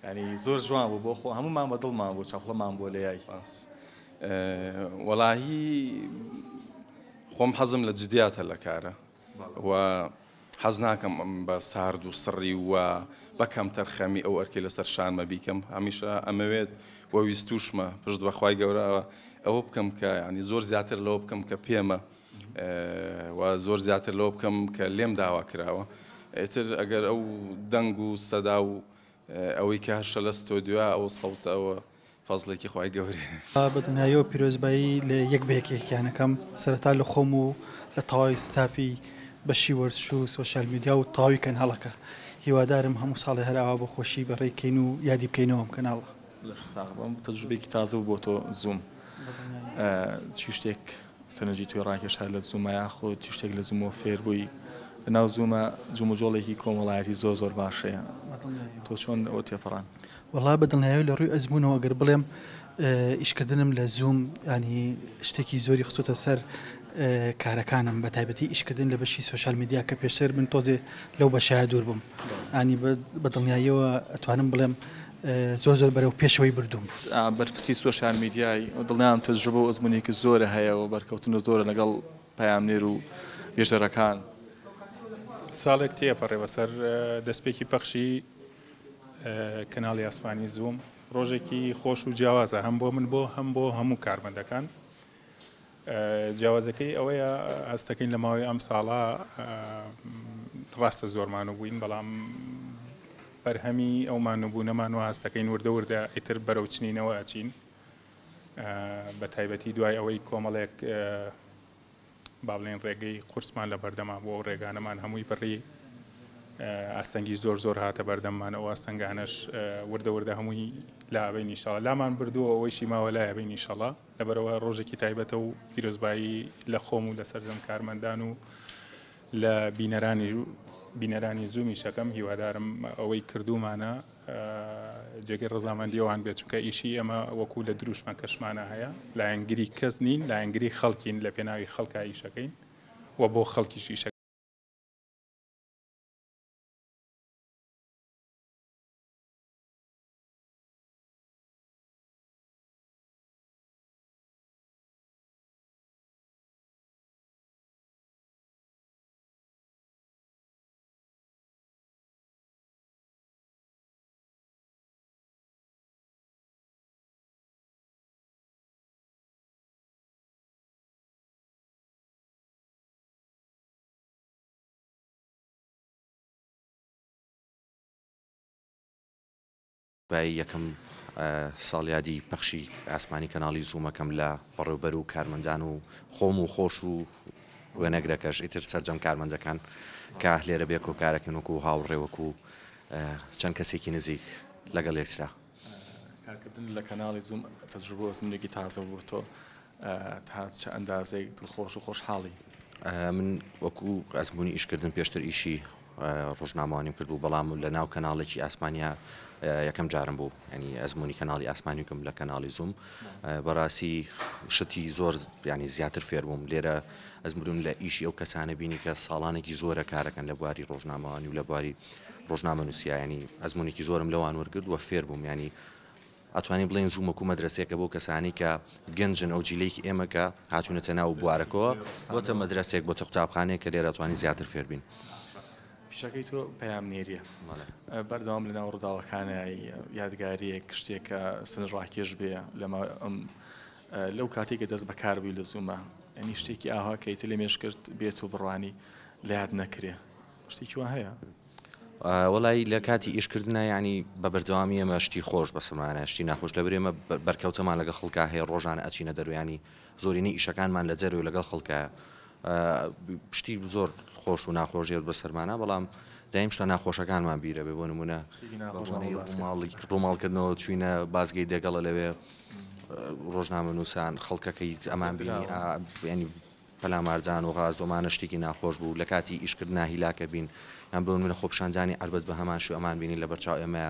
ینی زۆر جوان بوو بۆ خۆ هەمومان بە دڵمان بوو چاپڵەمان بۆ لە یای وەڵاهی خۆم حەزم لە جدیاتە لە کارە و حەز ناکەم بە سارد و سڕی وە بەکەم تەرخەمی ئەو ئەرکی لەسەر شانمە بیکەم هەمیشە ئەمەوێت وە ویستوشمە پشت بەخوای گەورەوە ئەوە بکەم کە ینی زۆر زیاتر لەوە بکەم کە پێمە و زۆر زیاتر لەوە بکەم کە لێم داوا کراوە ئێتر ئەگەر ئەو دەنگ و سەدا و ئەوەی کە هەشە لە ستۆدیوە ئەو سەوتە ئەوە فەزڵێکی خوای گەورێ بەدنیایەوە پیرۆزبایی لە یەک بەیەکێکیانەکەم سەرەتا لە خۆم و لە تەواوی ستافی بەشی وەرزش و سۆشیال میدیا و تەواوی کەناڵەکە هیوادارم هەموو ساڵی هەراوە بە خۆشی بەڕێکەین و یادی بکەینەوە ئەم کەناڵە تەجروبێکی تازە بوو بۆ تۆ زوم چی شتێک سەرنجی توی ڕاکێشا لە زوومە یاخۆ چی شتێک لە زوومەوە فێر بووی لەناو زوومە جومەجۆڵێکی کۆمەڵایەتی زۆر باشەیە تۆ چۆن ئەوە تێپەڕان وەڵا بەدڵنیایی لە ڕووی ئەزمونەوە ئەگەر بڵێم ئیشکردنم لە زووم ینی شتێکی زۆری خستۆتە سەر کارەکانم بە تایبەتی ئیشکردن لە بەشی سۆشیال میدیا کە پێشتر من تۆزێ لەو بەشایە دوور بووم ینی بەدڵنیاییەوە ئەتوانم بڵێم زۆر بەرەو پێشەوەی بردوم بەرپرسی سۆشیال میدیای دڵنیام تەجروبە و ئەزمونێکی زۆرە هەیە و بەرکەوتنە زۆرە لەگەڵ پەیامنێر و بێژەرەکان ساڵێک تێپەڕێ بەسەر دەستپێکی پەخشی کەناڵی ئاسمانی زوم ڕۆژێکی خۆش و جیاوازە هەم بۆ من بۆ هەم بۆ هەموو کارمەندەکان جیاوازەکەی ئەوەیە هەستەکەین لە ماوەی ئەم ساڵە ڕاستە زۆرمان و بووین بەڵام بەرهەمی ئەومان و بوونەمانەوە هەستەکەین وردە ئیتر بەرەو چنینەوە ئەچین بە تایبەتی دوای ئەوەی کۆمەڵێک با بڵێن ڕێگەی قورسمان لە بەردەما بۆ ڕێگانەمان هەمووی بڕی ئاستەنگی زۆر هاتە بەردەممان ئەو ئاستەنگانەش وردە هەمووی لاوێنی ئینشاڵڵا لامان بردووە ئەوەیشی ماوە لایەوێنی ئینشاڵڵا لەبەرەوە ڕۆژێکی تایبەتە و پیرۆزبایی لە خۆم و لە سەرجەم کارمەندان و لە بینەرانی زوومی شەکەم هیوادارم ئەوەی کردومانە جێگەی ڕزامەندیەوەیان بێت چونکە ئیشی ئەمە وەکو لە دروشمە کەشمانە هەیە لایەنگری کەس نین لایەنگری خەڵکین لە پێناوی خەڵکە ئیشەکەین و بۆ خەڵکیش ئیشەکەین بای یەکەم ساڵیادی پەخشی ئاسمانی کەناڵی زوومەکەم لە بەڕێوەبەر و کارمەندان و خۆم و خۆش و وێنەگرەکەش ئیتر سەرجەم کارمەندەکان کە لێرە بێ کۆکارەکەن وەکو هاوڕێوەکو چەند کەسێکی نزیک لەگەڵ یەکترا. کارکردن لە کەناڵی زووم تەجروبە ئەزمونێکی تازە بوو تۆ تا چه ئەندازەیەک دڵخۆش و خۆشحاڵی؟ من وەکو ئەزمموی ئیشکردن پێشتر ئیشی ڕۆژنامەوانیم کرد بوو بەڵام لە ناو کەناڵێکی ئاسمانیا یەکەم جارم بوو ینی ئەزمموی کەناڵی ئاسمانیکم لە کەناڵی زووم بەڕاستی شتی زۆر ینی زیاتر فێر بووم لێرە ئەزمرون لە ئیشی ئەو کەسانە بینی کە ساڵانێکی زۆرە کارەکەن لە بواری ڕۆژنامەوانی و لە بواری ڕۆژنامە نووسیانی ئەزممویکی زۆرم لەوان وەرگرت وە فێر بووم ینی ئەتوانین بڵێن زوومەکو مەدرسێکە بۆ کەسانی کە گەنجن ئەو جیلەیەکی ئێمەکە هاتوونەتە ناو بوارەکەەوە بۆتە مەدرسێک بۆتە قوتابخانەیە کە لێرە ئەتوانی زیاتر فێربین. پیشەکەی تۆ پەیام نێریە بەردەوام لە ناو ڕووداوەکانە یادگاریەک شتێکە سنجڕاکێش بێ لەو کاتێککە دەست بەکاربووی لە زوومە ئەنی شتێکی ئاها کەیتە لێ مێش کرد بێت و بڕوانی لە یاد نەکرێ شتێکی وان هەیە؟ وڵی لە کاتی ئیشکردنە ینی بە بەردەوامی ئەمە شتی خۆش بەسەمانە شتی ناخۆش لە برێمە بەرکەوتەمان لەگە خەڵکا هەیە ڕۆژانە ئەچینە دەرویانی زۆرینی ئیشەکانمان لە جەر و لەگەڵ خەڵکە پشتی زۆر خۆش و ناخۆشیێت بەسەرمانە بەڵام دایم شتە ناخۆشەکانمان بیرە بێ بۆ نمونە ڕووماڵکردنەوە چوینە بازگەی دەگەڵە لەوێ ڕۆژنامە نووسان خەڵکەکەی ئەمان بینی پەلامارجان و غازۆمانە شتێکی ناخۆش بوو لە کاتی ئیشکردنا هیلاکە بین یان بۆ منە خۆپشاندانی ئەلبەت بە هەمان شو ئەمان بینی لە بەرچاو ئێمە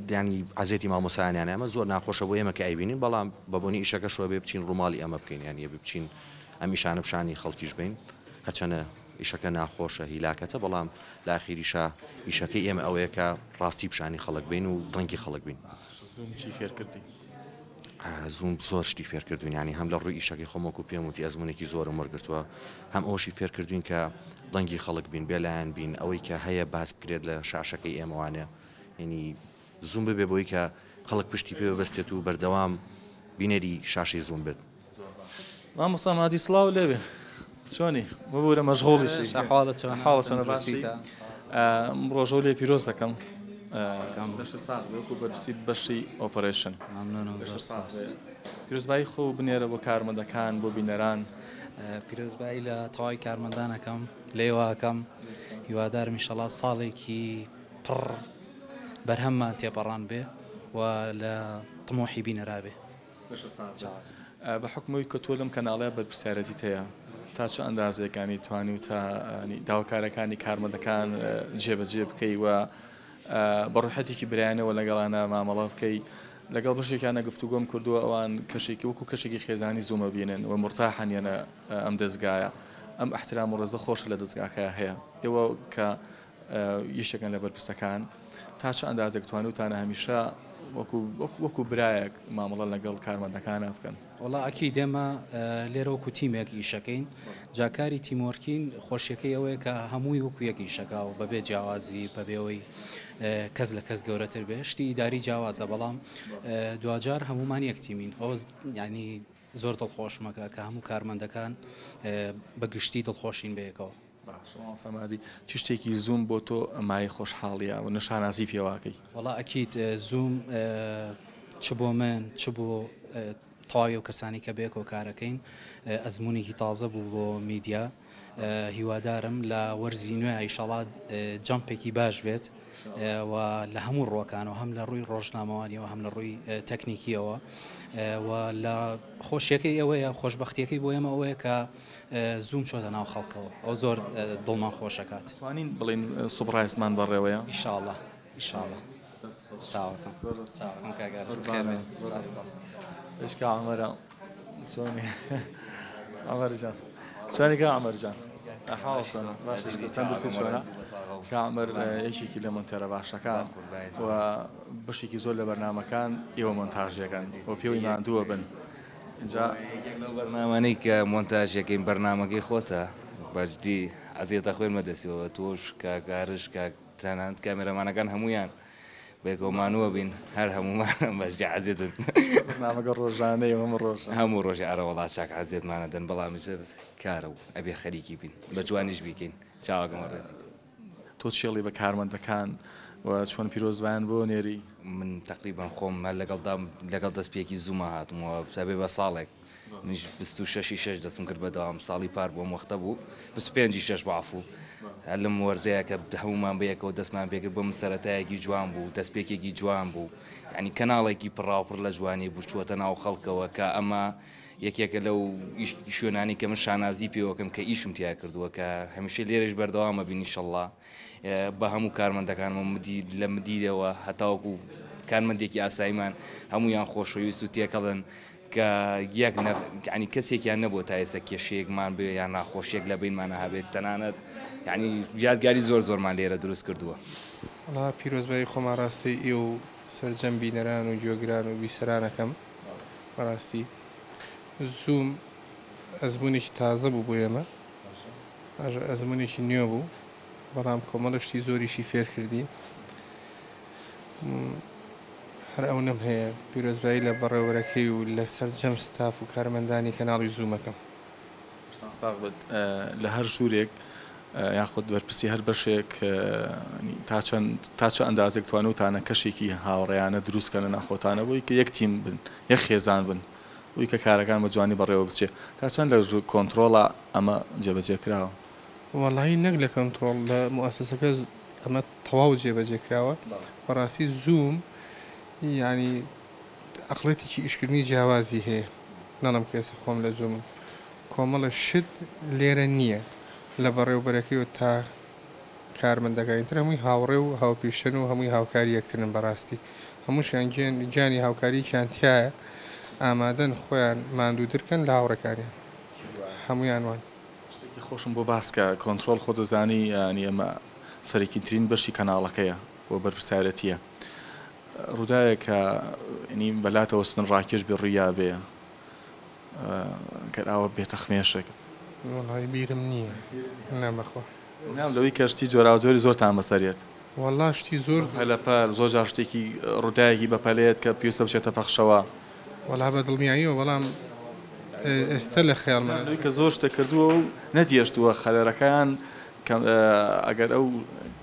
دانی عزیێتی مامۆسایانیان ئەمە زۆر ناخۆشە بۆ ئێمە کە ئەیبینین بەڵام بەبوونی ئیشەکە شوە بێ بچین ڕووماڵی ئەمە بکەین یان بچین ئەم ئیشانە پیشانی خەڵکیش بین هەچەنە ئیشەکە ناخۆشە هیلاکەتە بەڵام لاخیریشە ئیشەکەی ئێمە ئەوەیە کە ڕاستی پیشانی خەڵک بین و دڵنگی خەڵک بین. چی فێرکردی؟ زووم زۆر شتی فێرکردوین ینی هەم لە ڕووی ئیشەکەی خۆمەکو پێم وتی ئەزمونێکی زۆرم وەرگرتووە هەم ئەوشی فێرکردوین کە دڵنگی خەڵک بین بێلایەن بین ئەوەی کە هەیە باس بکرێت لە شاشەکەی ئێمەوانە ینی زووم ببێ بۆی کە خەڵک پشتی پێ بەستێت و بەردەوام بینەری شاشەی زووم بێت. مامۆستا مادی سڵاو لێبێ چۆنی ببوورە مەشغوڵیشی حاڵە باسی ڕۆژەو لێ پیرۆز دەکەم وەکو بەرپرسی بەشی ئۆپەرێشن پیرۆزبایی خۆ بنێرە بۆ کارمەندەکان بۆ بینەران. پیرۆزبایی لە تەواوی کارمەندانەکەم لێواکەم هیوادارم ئینشەڵا ساڵێکی پڕ بەرهەممان تێپەڕان بێ و لە تمۆحی بینەرا بێ. بە حکمەوەی کە تۆ لەم کەناڵەیە بەرپرسیارەتی هەیە تا چه ئەندازەکانی توانی و تا داواکارەکانی کارمەندەکان جێبەجێ بکەی و بەڕوحەتێکی برایانەوە لەگەڵانە مامەڵە بکەی لەگەڵ بەشێکیانە گفتوگۆم کردووە ئەوان کەشێکی وەکو کەشێکی خێزانی زوومە بینن و مرتاحن یەنە ئەم دەستگایە ئەم احترام و ڕێزە خۆش لە دەستگاکە هەیە ئێوە کە یشتێکن لە بەرپرسەکان تا چه ئەندازێک توانن وتانە هەمیشە وەکو برایەک مامەڵە لەگەڵ کارمەندەکانە بکەن. وڵا ئەکی دێمە لێرە وەکو تیمێک ئیشەکەین جاکاری تیمۆرکین خۆشیەکەی ئەوەیە کە هەمووی وەکو یەک ئیشەکە و بەبێ جیاوازی بەبێەوەی کەس لە کەس گەورەتر بێ شتی ئیداری جیاوازە بەڵام دوجار هەمومان یەک تیمین ئەو ینی زۆر دڵخۆشمەکە کە هەموو کارمەندەکان بەگشتی دڵخۆشین بەیەکەوە. سەمادی چ شتێکی زووم بۆ تۆ ئەمای خۆشحاڵیە و نیشانازی پێواکەی؟ وڵا ئەکیید زووم چ بۆ من چ بۆ تەواوی و کەسانی کە بێکەوە کارەکەین ئەزمونێکی تازە بوو بۆ میدیا هیوادارم لە وەرزی نوێ ئیشەڵا جەمپێکی باش بێت و لە هەموو ڕۆکانەوە هەم لە ڕووی ڕۆژنامەوانیەوە هەم لە ڕووی تەکنیکیەوە و لە خۆشیەکەی ئەوەیە خۆشبەختیەکەی بۆ ئێمە ئەوەیە کە زووم چۆتە ناو خەڵکەوە ئەو زۆر دڵمان خۆشەکات. توانین بڵین سوپڕایزمان بەڕێوەیە؟ ئیشاڵڵا ئیشاڵڵا اشکا عمرە چۆنی عمرجان چۆنیکە عمرجان حاڵسن چەند درسی چۆنە کە عمر یەکێکی لە مۆنتێرە باشەکە و بەشێکی زۆر لە بەرنامەکان ئێوە مۆنتاژەکەن بۆ پێوەی ماندووە بن اینجا بەرنامانەی کە مۆنتاژەکەین بەرنامەکەی خۆتە بەجدی عەزیەتە خوێن مەدەسیەوە تۆش کاگارش کاک تەنانەت کامێرەمانەکان هەمویان بێکۆمانووە بین هەر هەمومان بەشجی عەزیەتن بەرنامەکە ڕۆژانەی هەموو ڕۆژی ئارە وڵات چاک عەزیەتمانە دەن بەڵامی تر کارە و ئەبێ خەریکی بین بە جوانیش بیکەین چاوەکەمە ڕێتی. تۆ چێڵی بە کارمەندەکان و چۆن پیرۆزبایان بۆ نێری من تقریبان خۆم لەگەڵ دەستپێکی زوومە هاتمەوە بسابێ بە ساڵێک منیش 26 دەستم کرد بەدەوام ساڵی پار بۆم وەختە بوو 25 بەعفو هەر لەم وەرزەیە کە هەمومان بەیەکەوە دەستمان پێکرد بۆ من سەرەتایەکی جوان بوو دەستپێکێکی جوان بوو یعنی کەناڵێکی پڕاوپڕ لە جوانی بوو چووەتە ناو خەڵکەوە کە ئەمە یەکێکە لەو شوێنانی کە من شانازی پێوەکەم کە ئیشم تیا کردووە کە هەمیشە لێرەش بەردەوامە بینی ئینشەڵڵا بە هەموو کارمەندەکانمە لە مدیرەوە هەتاوەکو کارمەندێکی ئاساییمان هەمویان خۆشەویست و تێکەڵن کە یەک ینی کەسێکیان نەبوو تا ئێستا کێشەیەکمان بێ یان ناخۆشیێک لە بینمانە هەبێت تەنانەت ینی یادگاری زۆرمان لێرە دروست کردووە. وڵا پیرۆزبایی خۆمان ڕاستی ئێ و سەرجەم بینەران و جۆگران و بیسەرانەکەم بەڕاستی زووم ئەزمونێکی تازە بوو بۆ ئێمە ئەزمونێکی نوێ بوو بەڵام کۆمەڵشتی زۆریشی فێر کردین هەر ئەو نەم هەیە پیرۆزبایی لە بەڕێوەرەکەی و لە سەرجەم ستاف و کارمەندانی کەناڵی زوومەکەم لە هەر ژوورێک یاخود بەرپرسی هەر بەشێک تا چە ئەندازێک توانوتانە کەشێکی هاوڕێیانە دروستکەنە ناخۆتانە بۆی کە یەک تیم بن یەک خێزان بن وی کە کارەکان بە جوانی بەڕێوە بچێت تا چەند لە کۆنتترۆڵە ئەمە جێبەجێ کراوە وەڵی نەک لە کۆنتترۆل لە موسسەکە ئەمە تەواو جێبەجێ کراوە بەڕاستی زووم ینی ئەقلەتێکی ئیشکردنی جیاوازی هەیە نەڵم کێسە خۆم لە زووم کۆمەڵە شت لێرە نییە لە بەڕێوبەرەکەیەوە تا کارمەندەکانتر هەمووی هاوڕێ و هاوپیشتن و هەمووی هاوکاری یەکترن بەڕاستی هەمووشیان گیانی هاوکارییان تایە ئامادەن خۆیان ماندوو درکەن لە هاوڕەکانیان هەمویان وان خۆشم بۆ باسکە کۆنتترۆل خۆ دەزانی ینی ئەمە سەرێکی ترین بەشی کەناڵەکەیە بۆ بەرپرسیارەتیە ڕووداوێک کە ینی بەلاتەوە سن ڕاکێش بێ ڕوویا بێ گەراوە بێتە خمێشێکت وڵی بیرم نییە نامەخۆ نام لەوەی کەشتی جۆراوجۆری زۆرتان بەسەرێت وەڵا شتی زۆر لەپەر زۆر جار شتێکی ڕووداوێکی بەپەلێت کە پێویستە بچێتە پەخشەوە وەڵا بە دڵنیاییەوە بەڵام ئێستا لە خەیاڵمان کە زۆر شتە کردووە و نەدیێشتووە خەلەرەکەیان ئەگەر ئەو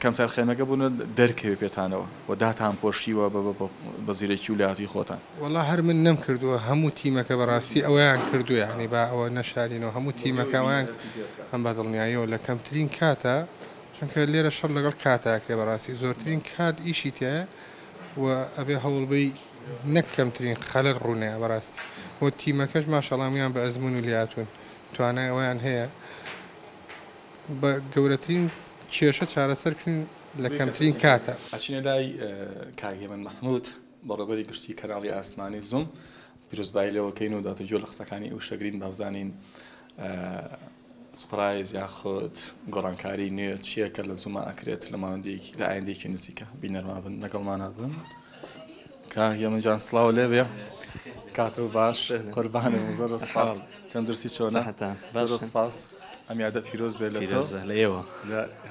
کەمتر خێمەکە بوون دەرکەوێ پێتانەوە و داتان پۆشیوە بە زیرەکی ولاتی خۆتان وەڵا هەر من نەم کردووە هەموو تیمەکە بەڕاستی ئەویان کردووە ینی با ئەوە نەشارینەوە هەموو تیمەکەوەیان ئەم بە دڵنیاییەوە لە کەمترین کاتە چونکە لێرە شەڕ لەگەڵ کاتاکرێ بەڕاستی زۆرترین کات ئیشی تایە و ئەبێ هەوڵبەی نەک کەمترین خەلەر ڕوونەیە بەڕاستی بۆ تیمەکەش ماشەڵامیان بە ئەزمون و لیاتون توانای ئەویان هەیە بە گەورەترین کێشە چارەسەرکردن لە کەمترین کاتە ئەچینە لای کاگێمن مەحموود بەڕێبەری گشتی کەناڵی ئاسمانی زووم پیرۆزبایی لەوەکەین و داتەجۆ لە قسەکانی ئەو شەگرین بابزانین سوپرایز یاخود گۆڕانکاری نوێ چییە کە لە زوومان ئەکرێت لە ماوەندێکی لە ئایندێکی نزیکە بینەرما بن لەگەڵمانە بن کاگێمەجان سڵاو لێبێ کاتە و باش قوربانم زۆر سپاس تەندروستی چۆنە زۆر سپاس ئەمیادە پیرۆز بێ لە ئێوە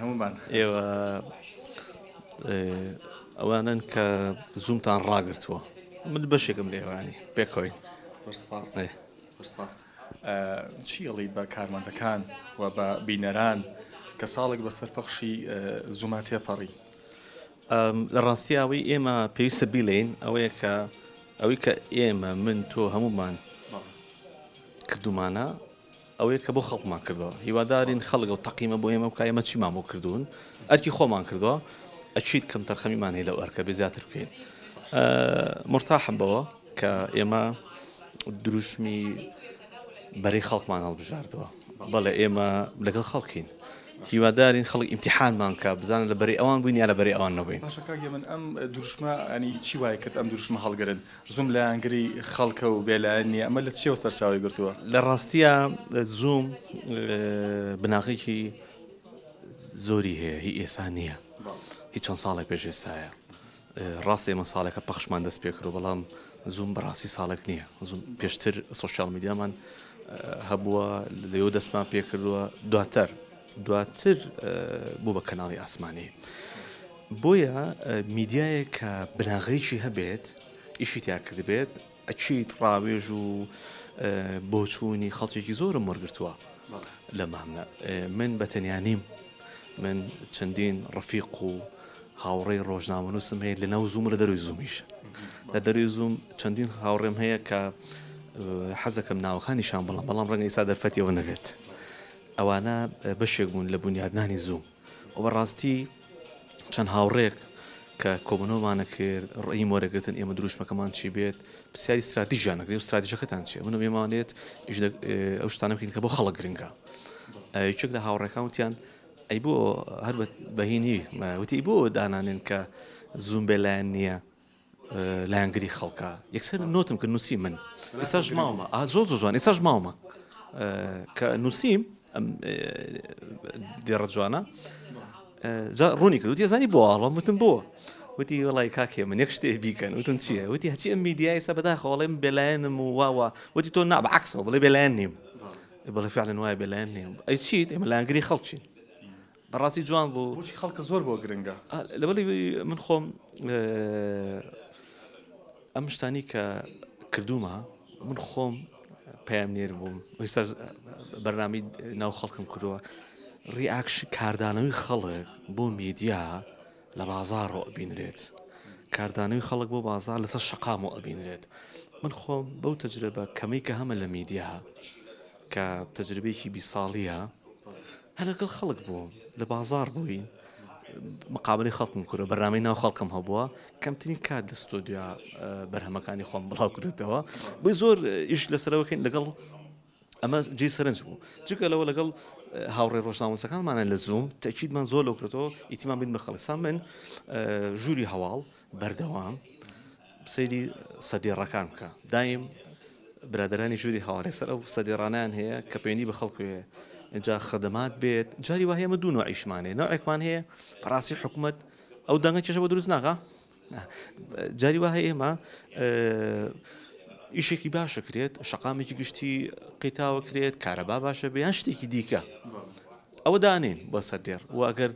هەمومان ئێوە ئەوانن کە زوومتان ڕاگرتووە من بەشێکم لێوانی پێکۆین چیڵی بە کارمەندەکان و بە بینەران کە ساڵێک بەسەر پەخشی زوومە تێپەڕی لە ڕاستیاوی ئێمە پێویستە بیڵێن ئەوەیە کە ئەوەی کە ئێمە من تۆ هەمومان کردومانە ئەوەیە کە بۆ خەڵکمان کردەوە هیوادارین خەڵگە و تەقیمە بۆ ئێمە بکە ئێمە چیمان بۆ کردوون ئەرکی خۆمان کردەوە ئەچیت کەم تەرخەمیمان هەیە لەو ئەرکە بێ زیاتر بکەین مرتاحم بەوە کە ئێمە دروشمی بەرەی خەڵکمان هەڵبژاردەوە بەڵێ ئێمە لەگەڵ خەڵکین هیوادارین خەڵک ئیمتیحانمان کە بزانن لە بەرەی ئەوان بووین یا لە بەرەی ئەوان نەبووین باشەکە من ئەم دروشمە ئەنی چی وایە کرد ئەم دروشمە هەڵگرن زووم لە ئەنگری خەڵکە و بێلایەن نیە ئەمە لە چێوە سەرچاوی گرتووە لە ڕاستیە زووم بناغێکی زۆری هەیە هی ئێستا نییە هیچ چەند ساڵێک پێش ئێستایە ڕاستی ئێمە ساڵێکە پەخشمان دەست پێ کرد بەڵام زووم بەڕاستی ساڵێک نییە زووم پێشتر سۆشیال میدیامان هەبووە لەوە دەستمان پێ کردووە دواتر بوو بە کەناڵی ئاسمانی بۆیە میدیایە کە بناغەیەکی هەبێت ئیشی تیا کرد بێت ئەچیت ڕاوێژ و بۆچوونی خەڵکێکی زۆرم وەرگرتووە لە مامنە من بەتەنیا نیم من چەندین ڕەفیق و هاوڕێی ڕۆژنامەنووسم هەیە لە ناو زووم لە دەروی زومیش لە دەروی زووم چەندین هاوڕێم هەیە کە حەزەکەم ناوەکانیشان بەڵام ڕەنگە ئێستا دەرفەتیەوە نەبێت ئەوانە بەشێک بوون لە بنیادنانی زووم و بەڕاستی چەند هاوڕێک کە کۆبنەوەمانە کرد ڕێی مۆرەگرتن ئێمە دروشمەکەمان چی بێت پرسیاری استراتیژیانەکەی و استراتیژەکەتان چیە من ئێمانێت ئەو شتانە بکەین کە بۆ خەڵک گرنگە یەکێک لە هاوڕێکان وتیان ئەی بۆ هەر بەهینی وتی بۆ دانانێن کە زووم بێلایەن نییە لایەنگری خەڵکە یەکسەر نۆتم کرد نووسی من ئێستاش ماومە زۆر جوان ئێستاش ماومە کە نووسیم ئەم دێڕە جوانە ڕوونی کرد وتی زانی بۆ ئاڵم وتم بۆ وتی وڵی کاکێ من یەک شتێ بیکەن وتم چییە وتی هەچی ئەم میدیای سە بەداخەوەڵێم بێلایەنم و واوە وتی تۆ نابعکسەوە بڵێ بێلایەن نیم بڵێ فعلەن وایە بێلایەن نیم ئەی چیت ئێمە لایەنگری خەڵکین بەڕاستی جوان بوو بۆچی خەڵکە زۆر بۆ گرنگە لەبەری من خۆم ئەم شتانی کە کردومە من خۆم پامنێر بووم ئێستا بەرنامی ناو خەڵکم کردووە ڕیاکش کاردانەوەی خەڵک بۆ میدیا لە بازاڕۆ ئەبینرێت کاردانەوەی خەڵک بۆ بازار لەسەر شەقامەوە ئەبینرێت من خۆم بەو تەجربە کەمەی کە هەمە لە میدیا کە تەجربەیەکی 20 ساڵیە هەر لەگەڵ خەڵک بووم لە بازار بووین مقابلی خەڵکم کورە بەرنامەی ناو خەڵکم هەبووە کەمترین کات لە ستۆدیا بەرهەمەکانی خۆم بڵاو کردێتەوە بۆی زۆر ئیش لەسەرەوەکەین لەگەڵ ئەمە جێ سەرنج بوو جگە لەوە لەگەڵ هاوڕێ ڕۆژنامەنووسەکانمانە لە زووم تەکیدمان زۆر لەو کردەوە ئیتیمان بین بە خەڵکسان من ژووری هەواڵ بەردەوام سەیری سەدێڕەکان بکە دایم برادرانی ژووری هەواڵێ سەر ئەو سەدێڕانیان هەیە کە پەیوەندی بە خەڵکو هەیە اینجا خدمات بێت جاری وایە ئەمە دوو نوعیشمانێ نوعێکمان هەیە بەڕاستی حکوومەت ئەو دەنگە کێشە بە دروست ناکە جاری وایە ئێمە ئیشێکی باشە کرێت شەقامێکی گشتی قیتاوە کرێت کارەبا باشە بێیان شتێکی دیکە ئەوە دانێن بە سەردێر و ئەگەر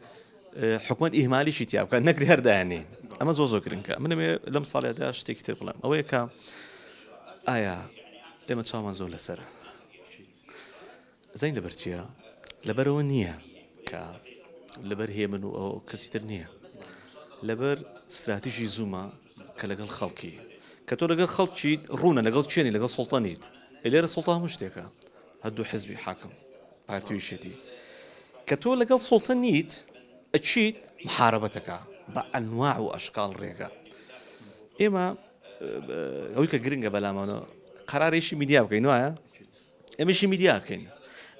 حکوومەت ئیهمالیشی تیا بکات نەکری هەردانێن ئەمە زۆر گرنگە منێ لەم ساڵێدا شتێکی تر بڵێم ئەوەیە کە ئایا ئێمە چاومان زۆر لەسەرە زین لەبەر چییە لەبەرەوە نییە کە لەبەر هێ من و ئەو کەسی تر نییە لەبەر استراتیژی زوومە کە لەگەڵ خەڵکی کە تۆ لەگەڵ خەڵکیت ڕوونە لەگەڵ چێنی لەگەڵ سوڵتانیت لێرە سوڵتان هەموو شتێکە هەردوو حزبی حاکم پارتیویشێتی کە تۆ لەگەڵ سوڵتان نیت ئەچیت محارەبەتەکە بە ئەنواع و ئەشکال ڕێگە ئێمە ئەوەی کە گرنگە بەلامانە قەرارێکی میدیا بکەین وایە ئێمەشی میدیا بکەین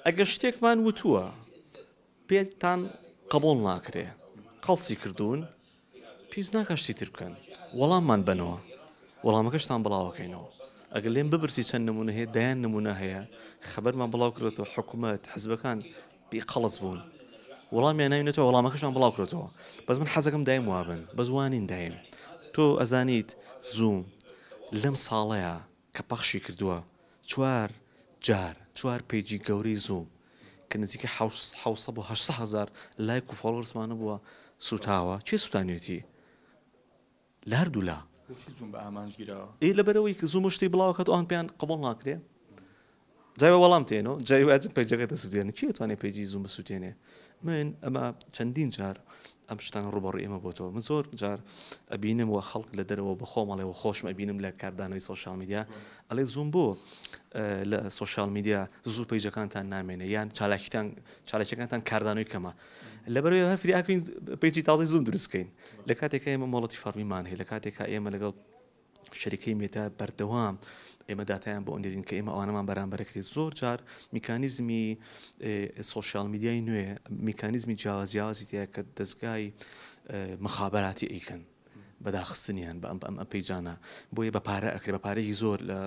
ئەگەر شتێکمان وتووە پێتان قبول ناکرێ قەڵسی کردوون پێویست ناکە شتی تر بکەن وەڵاممان بنەوە وەڵامەکەشتان بڵاوەکەینەوە ئەگەر لێم ببرسی چەند نمونە هەیە دایان نمونە هەیە خەبەرمان بڵاو کردێتەوە حکوومەت حزبەکان پێ قەڵس بوون وەڵامیان ناوینێتەوە وەڵامەکەشان بڵاو کردەوە بەس من حەزەکەم دایم وابن بە زوانین دایم تۆ ئەزانیت زووم لەم ساڵەیە کە پەخشی کردووە چوار پیجی گەورەی زووم کە نزیکە 700,000 لایک و فۆڵۆورسمانە بووە سوتاوە چێ سوتانێتی لە هەردوو لا زووم بە ئامانجگیرەوە ئێ لەبەرەوەی کە زووم شتی بڵاوکات ئەوان پێیان قبول ناکرێ جایوە وەڵام تێنەوە جای واجب پیجەکە دەسووتێنێ چی توانێت پیجی زووم بسووتێنێ من ئەمە چەندین جار ئەم شتان ڕوبەڕووی ئێمە بۆتەوە من زۆر جار ئەبینم وە خەڵک لە دەرەوە بە خۆمەڵێەوە خۆشم ئەبینم لە کاردانەوەی سوۆشیال میدیا ئەڵێ زووم بۆ لە سوۆشیال میدیا زوو پیجەکانتان نامێنێ یان چالاکیەکانتان کاردانەوەی کەمە لەبەرەوەی هەر فریاکەین پیجی تازی زووم دروستکەین لە کاتێکە ئێمە مۆڵەتی فەرمیمان هەیە لە کاتێکە ئێمە لەگەڵ شەریکەی مێتا بەردەوام ئێمە داتایان بۆ ئەندێرین کە ئێمە ئەوانەمان بەرامبەرەکرێت زۆر جار میکانیزمی سوۆشیال میدیای نوێ میکانیزمی جیاوازی تەیە کە دەستگای مخابراتی ئەیکەن بەداخستنیان بە ئەم پەیجانە بۆیە بە پارە ئەکرێ بە پارەی زۆر لە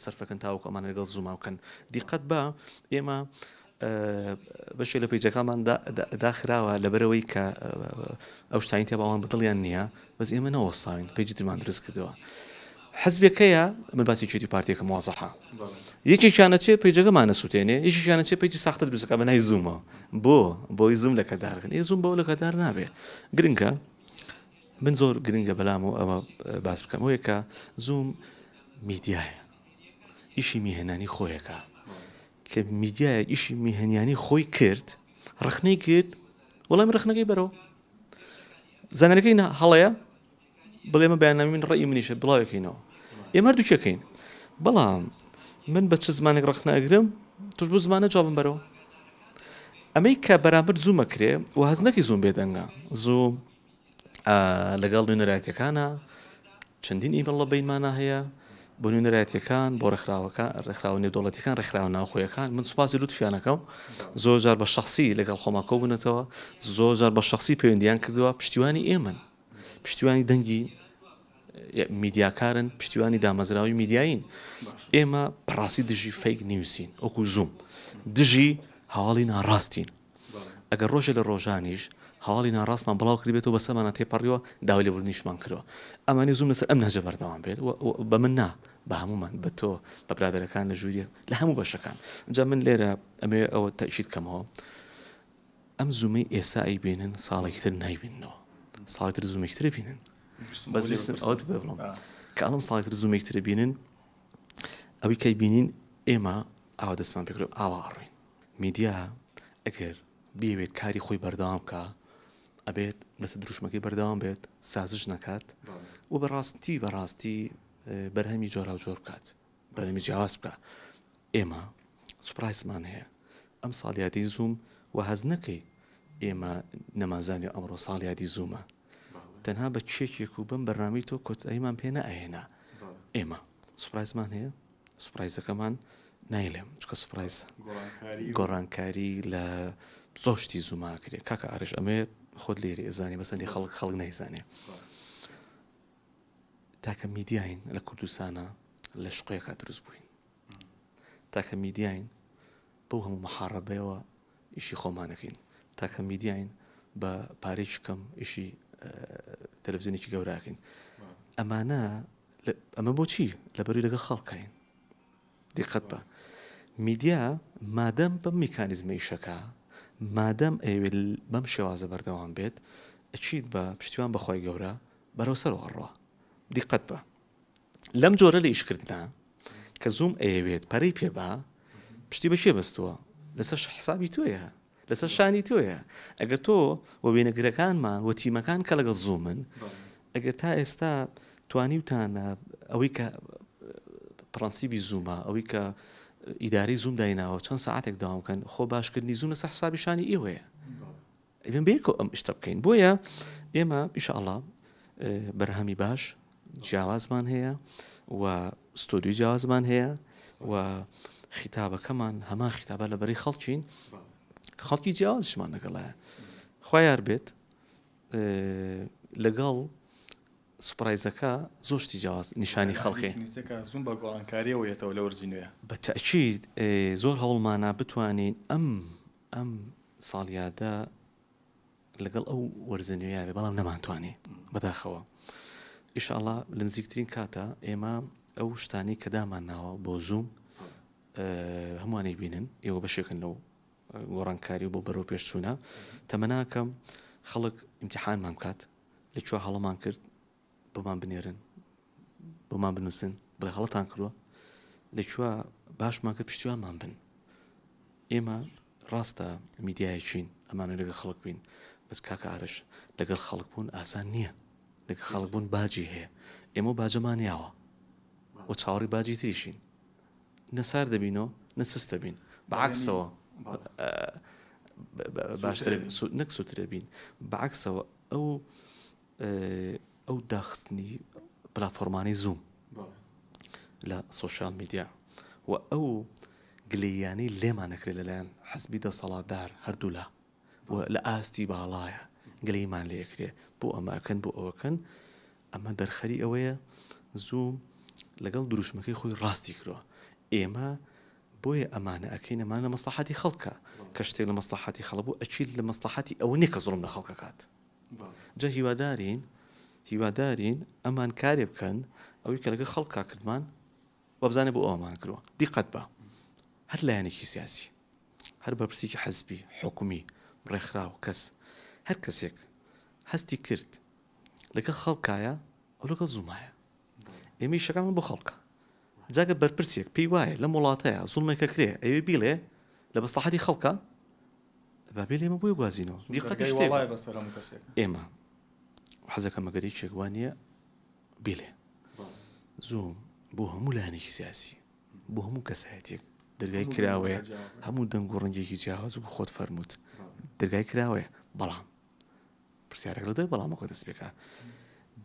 سەرفەکەن تاوەکو ئەمانە لەگەڵ زووماوکەن دیقەت بە ئێمە بەشێ لە پەیجەکانمان داخراوە لەبەرەوەی کە ئەو شتانی تێ باوان بەدڵیان نییە بەس ئێمە نەوەساوین پەیجی ترمان دروست کردەوە حزبەکەیە من باسی چێتی پارتیەکە موازەحە یەکێکیانە چێ پەیجەکەمانە سووتێنێ یەکێکیانە چێ پەیجی ساختە دروستەکە بە نای زوومەوە بۆی زووم لە کەدارکەن زووم بەوە لە کەدار نابێ گرنگە من زۆر گرنگە بەلام و ئەمە باس بکەم ئەوەیە کە زووم میدیایە ئیشی میهێنانی خۆیەکە کە میدیایە ئیشی میهێنیانی خۆی کرد ڕخنەی کرد وەڵام ڕخنەکەی بەرەوە زانەکەی هەڵەیە بڵێمە بەیاننامی من ڕێی منیشە بڵاوەکەینەوە ئێمە هەردووکەکەین بەڵام من بە چ زمانێک ڕخ ناگرم توش بۆ زمانە جوابم بەرەوە ئەمەی کە بەرامبەر زوومەکرێ و هەز نەکەی زووم بێدەنگە زوو لەگەڵ نوێنەرایەتەکانە چەندین ئیمەڵە بینمانە هەیە بۆ نوێنەرایەتەکان بۆ ڕێکخراوە نێودوڵەتیەکان ڕێکخراوە ناوخۆیەکان من سوپاسی لوتفیانەکەم زۆر جار بە شخصی لەگەڵ خۆما کۆبوونەتەوە زۆر جار بە شخصی پەیوەندیان کردووە پشتیوانی ئێمن پشتیوانی دەنگی میدیاکارن پشتیوانی دامەزراوی میدیاین ئێمە پڕاستی دژی فەیک نیوسین ئەوکو زووم دژی هەواڵی ناڕاستین ئەگەر ڕۆژە لە ڕۆژانیش هەواڵی ناڕاستمان بڵاو کردبێتەوە بە سەمانە تێپەڕیەوە داوای لێبوردنیشمان کردەوە ئەمانی زووم لەسەر ئەم نەجە بەردەوام بێت بە من نا بە هەمومان بە تۆ بە برادەرەکان لە ژووریە لە هەموو بەشەکان جا من لێرە ئەمێ ئەوە تەشید کەمەوە ئەم زوومەی ئێسایی بینن ساڵێکتر نایبینەوە ساڵێکتر زوومێکتر بینن بەزویستن ئەوت بڵم کە ئەڵم ساڵێکتر زوومێکتر بینن ئەوەی کەی بینین ئێمە ئاوا دەستمان پێکرێ ئاوا ئاڕوین میدیا ئەگەر بیاوێت کاری خۆی بەردەوام بکە ئەبێت لەسەر دروشمەکەی بەردەوام بێت سازش نەکات و بەڕاستی بەرهەمی جۆرا و جۆر بکات بەرهەمی جیاواز بکە ئێمە سوپرایزمان هەیە ئەم ساڵیادی زووم و هەز نەکەی ئێمە نەمازانی ئەمڕۆ ساڵیادی زوومە تەنها بە چێکێک و بەم بەرنامی تۆ کۆتاییمان پێ نەئەهێنا ئێمە سوپرایزمان هەیە سوپرایزەکەمان نایلێم چکە سوپرایز گۆڕانکاری لە زۆشتی زووماکرێ کاکە ئارش ئەمێ خۆت لێرێ ئەزانێ بەسەندی خەڵک نایزانێ تاکە میدیاین لە کوردستانە لە شقەیەکە دروست بووین تاکە میدیاین بەو هەموو مەحارەبەیەوە ئیشی خۆمانەکەین تاکە میدیاین بە پارێکی کەم ئیشی تەلەڤیزیۆنێکی گەوراکەین ئەمانە ئەمە بۆچی لەبەروی لەگەڵ خەڵکین دیقەت بە میدیا مادەم بەم میکانیزمە ئیشەکە مادەم ئەوێ بەم شێوازە بەردەوام بێت ئەچیت بە پشتیوان بەخوای گەورە بەرەو سەرڕۆ دیقەت بە لەم جۆرە لە ئیشکردنا کە زووم ئەیەوێت پەرەی پێبا پشتی بەشێ بەستووە لەسەر حسابی تۆیە لەسەر شانی تۆیە ئەگەر تۆ وە وێنەگرەکانمان وە تیمەکان کە لەگەڵ زوومن ئەگەر تا ئێستا توانیوتانە ئەوەی کە پرەنسیبی زوومە ئەوەی کە ئیداری زووم دایناوە چەند ساعتێک داوام بکەن خۆ باشکردنی زووم لەسەر حسابی شانی ئێوەیە ئێمە بەیەکەوە ئەم شتە بکەین بۆیە ئێمە ئینشاءڵڵا بەرهەمی باش جیاوازمان هەیە و ستۆدیۆی جیاوازمان هەیە و خیتابەکەمان هەمان خیتابە لەبەری خەڵکین خەڵکی جیاوازشمان لەگەڵایە خوا یار بێت لەگەڵ سوپرایزەکە زۆشتی جیاواز نیشانی خەڵکی زووم بە گۆڕانکاریەوەیەتەوە لە وەرزینوێ بە تەئکید زۆر هەوڵمانە بتوانین ئەم ساڵیادە لەگەڵ ئەو وەرزنوێ بێ بەڵام نەمانتوانێ بەداخەوە ئیشاءڵڵا لە نزیکترین کاتە ئێمە ئەو شتانی کە دامان ناوە بۆ زووم هەمووانەی بینن ئێوە بەشێکن لەو گۆڕانکاری بۆ بەرەو پێشچوونە تەمەناکەم خەڵک ئیمتیحانمان بکات لەکوێ هەڵەمان کرد بۆمان بنێرن بۆمان بنووسن بڵێ هەڵەتان کردووە لەکوێ باشمان کرد پشتیوانمان بن ئێمە ڕاستە میدیایەکین ئەمانە لەگەڵ خەڵک بین بەس کاکە ئارش لەگەڵ خەڵک بوون ئاسان نییە لەگەڵ خەڵک بوون باجی هەیە ئێمە باجەمان یاوە و چاوەڕی باجی تریشین نەسار دەبینەوە نەسست دەبین بەعکسەوە باشتر نەک سووترە بین بەعکسەوە ئەو داخستنی پلاتفۆرمانی زووم لە سۆشیال میدیا و ئەو گلەیانەی لێمان نەکرێت لەلایەن حەزبی دەسەڵاتدار هەردوو لە ئاستی باڵایە گلەیمان لێکرێ بۆ ئەماکەن بۆ ئەوەکەن ئەمە دەرخەری ئەوەیە زووم لەگەڵ دروشمەکەی خۆی ڕاستی کردووە ئێمە بۆیە ئەمانە ئەەکەین ئەمانە مەسلحەتی خەڵکە کە شتێک لە مەسلحەتی خەڵک بوو ئەچیت لە مەسلحەتی ئەوە نییە کە زۆڵم لە خەڵکەکات جا هیوادارین ئەمان کارێ بکەن ئەوەی کە لەگە خەڵکا کردمان وەبزانێ بۆ ئەومان کردووە دیقەت بە هەر لایەنێکی سیاسی هەر بەرپرسێکی حەزبی حکومی ڕێکخراو کەس هەر کەسێک هەستی کرد لەگەڵ خەڵکایە ئەو لەگەڵ زوومایە ئێمە شەکانمان بۆ خەڵکە جاگە بەرپرسێک پێی وایە لە وڵاتەیە زوڵمێکە کرێ ئەوێ بیڵێ لە بەستەحەتی خەڵکە بابێ ئێمە بۆی گوازینەوە دیقەتی شتێک ئێمە حەزەکە مەگەری چێکوانە بێڵێ زوم بۆ هەموو لایەنێکی سیاسی بۆ هەموو کەسایەتێک دەرگای کراوەیە هەموو دەنگ و ڕەنگێکی جیاواز و خۆت فەرمووت دەرگای کراوەیە بەڵام پرسیارێک لە دەر بەڵامەکە دەست پێکە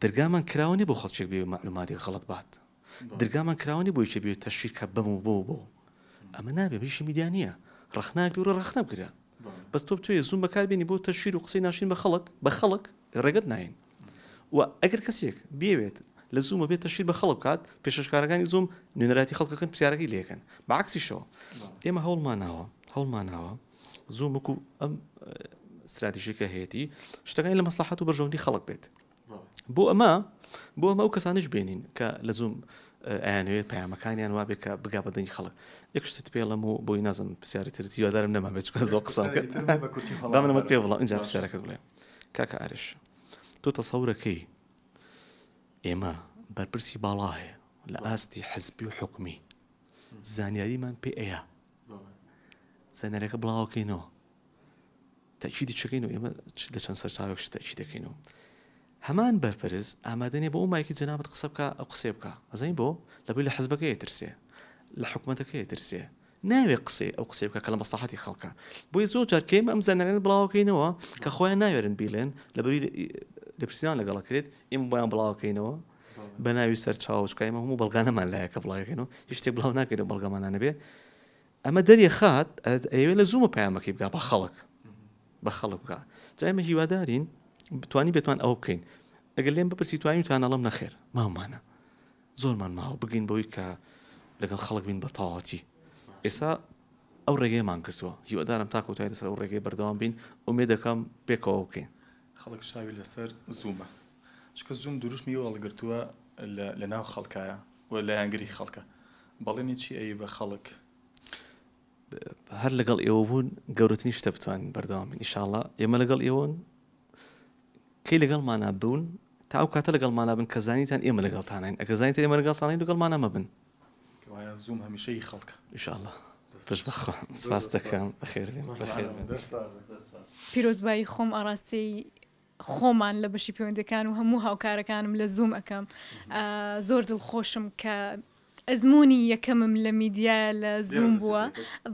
دەرگامان کراوەنی بۆ خەڵکێک بێ معلوماتی غەڵەت بات دەرگامان کراوەنی بۆ یەکێ بێت تەشیر کە بەم و بۆ ئەمە نابێ بریشی میدیا نییە ڕەخناک دوورە ڕەخنە بگرە بەس تۆ توێ زوم بەکاربێنی بۆ تەشیر و قسەی ناشین بە خەڵک ڕێگەت ناین و ئەگەر کەسێک بێوێت لە زومە بێت تەشیر بە خەڵک بکات پێشەشکارەکانی زوم نوێنەراتی خەڵکەکەن پرسیارەکەی لێکەن بەعکسیشەوە ئێمە هەوڵماناوە زوم وەکو ئەم استراتیژیکە هەیەی شتەکانی لە مەسلحەت و بەرژەوندی خەڵک بێت بۆ ئەمە ئەو کەسانش بێنین کە لە زوم ئەیانوێت پەیامەکانیان وا بێت کە بگا بە دەنگی خەڵک یەک شتت پێڵەم و بۆی نازم پرسیاری ترتی یادارم نەما بێت چکە زۆر قسەم کرد با منەمەت پێ بڵام اینجا پرسیارەکەت بڵێ کاکە ئارش تۆ تەسەورەکەی ئێمە بەرپرسی باڵا هەیە لە ئاستی حزبی و حکومی زانیاریمان پێ ئەیە زانیاریەکە بڵاوکەینەوە تاکیدی چەکەینەوە ئێمە لە چەند سەرچاوێک تاکید دەکەینەوە هەمان بەرپرس ئامادەنێ بۆ ئەو مایکی جەنابەت قسە بکە ئەو قسێ بکە ئەزین بۆ لەبەر لە حزبەکەی ترسێ لە حکوومەتەکەی ترسێ ناوێ ئەو قسێ بکە کە لە مەسلحەتی خەڵکە بۆی زۆر جار کەیم ئەم زانیاریانە بڵاوکەینەوە کە خۆیان ناوێرن بیڵێن لەبەری لە پرسیان لەگەڵەکرێت ئێمە بۆیان بڵاوکەینەوە بە ناوی سەرچاوچکە ئێمە هەموو بەڵگانەمان لایەکە بڵاوکەینەوە هیچ شتێک بڵاو ناکەین بەڵگەمانانە بێ ئەمە دەریە خات ئەوێ لە زوومە پەیامەکەی بگا بە خەڵک بکە جا ئێمە هیوادارین بتوانین بێتوان ئەو بکەین ئەگەر لێم بپرسی توانین توانەڵم نەخێر ماومانە زۆرمان ماوە بگەین بەوەی کە لەگەڵ خەڵک بین بە تەواوەتی ئێستا ئەو ڕێگەیەمان کردووە هیوادارم تاکو توانین لەسەر ئەو ڕێگەی بەردەوام بین ئومێ دەکەم پێکەوە بکەین خەڵک شاوی لەسەر زوومە چکە زووم دروشمی هەڵگرتووە لە ناو خەڵکایە و لە یانگری خەڵکە بەڵێنی چی ئەی بە خەڵک هەر لەگەڵ ئێوە بوون گەورەترین شتە بتوانین بەردەوام بین ئینشاڵڵا ئێمە لەگەڵ ئێوەن کەی لەگەڵمانە بوون تا ئەو کاتە لەگەڵمانە بن کە زانیتان ئێمە لەگەڵتانین ئەگەر زانیت ئێمە لەگەڵتانین لەگەڵمانە مەبن زوم هەمیشەی خەڵکە ئینشاءڵڵا پش بەخوا سپاس دەکەم بەخێر بێن پیرۆزبایی خۆم ئاڕاستی خۆمان لە بەشی پەیوەندەکان و هەموو هاوکارەکانم لە زوم ئەەکەم زۆر دڵخۆشم کە ئەزمموی یەکەمم لە میدیا لە زوم بووە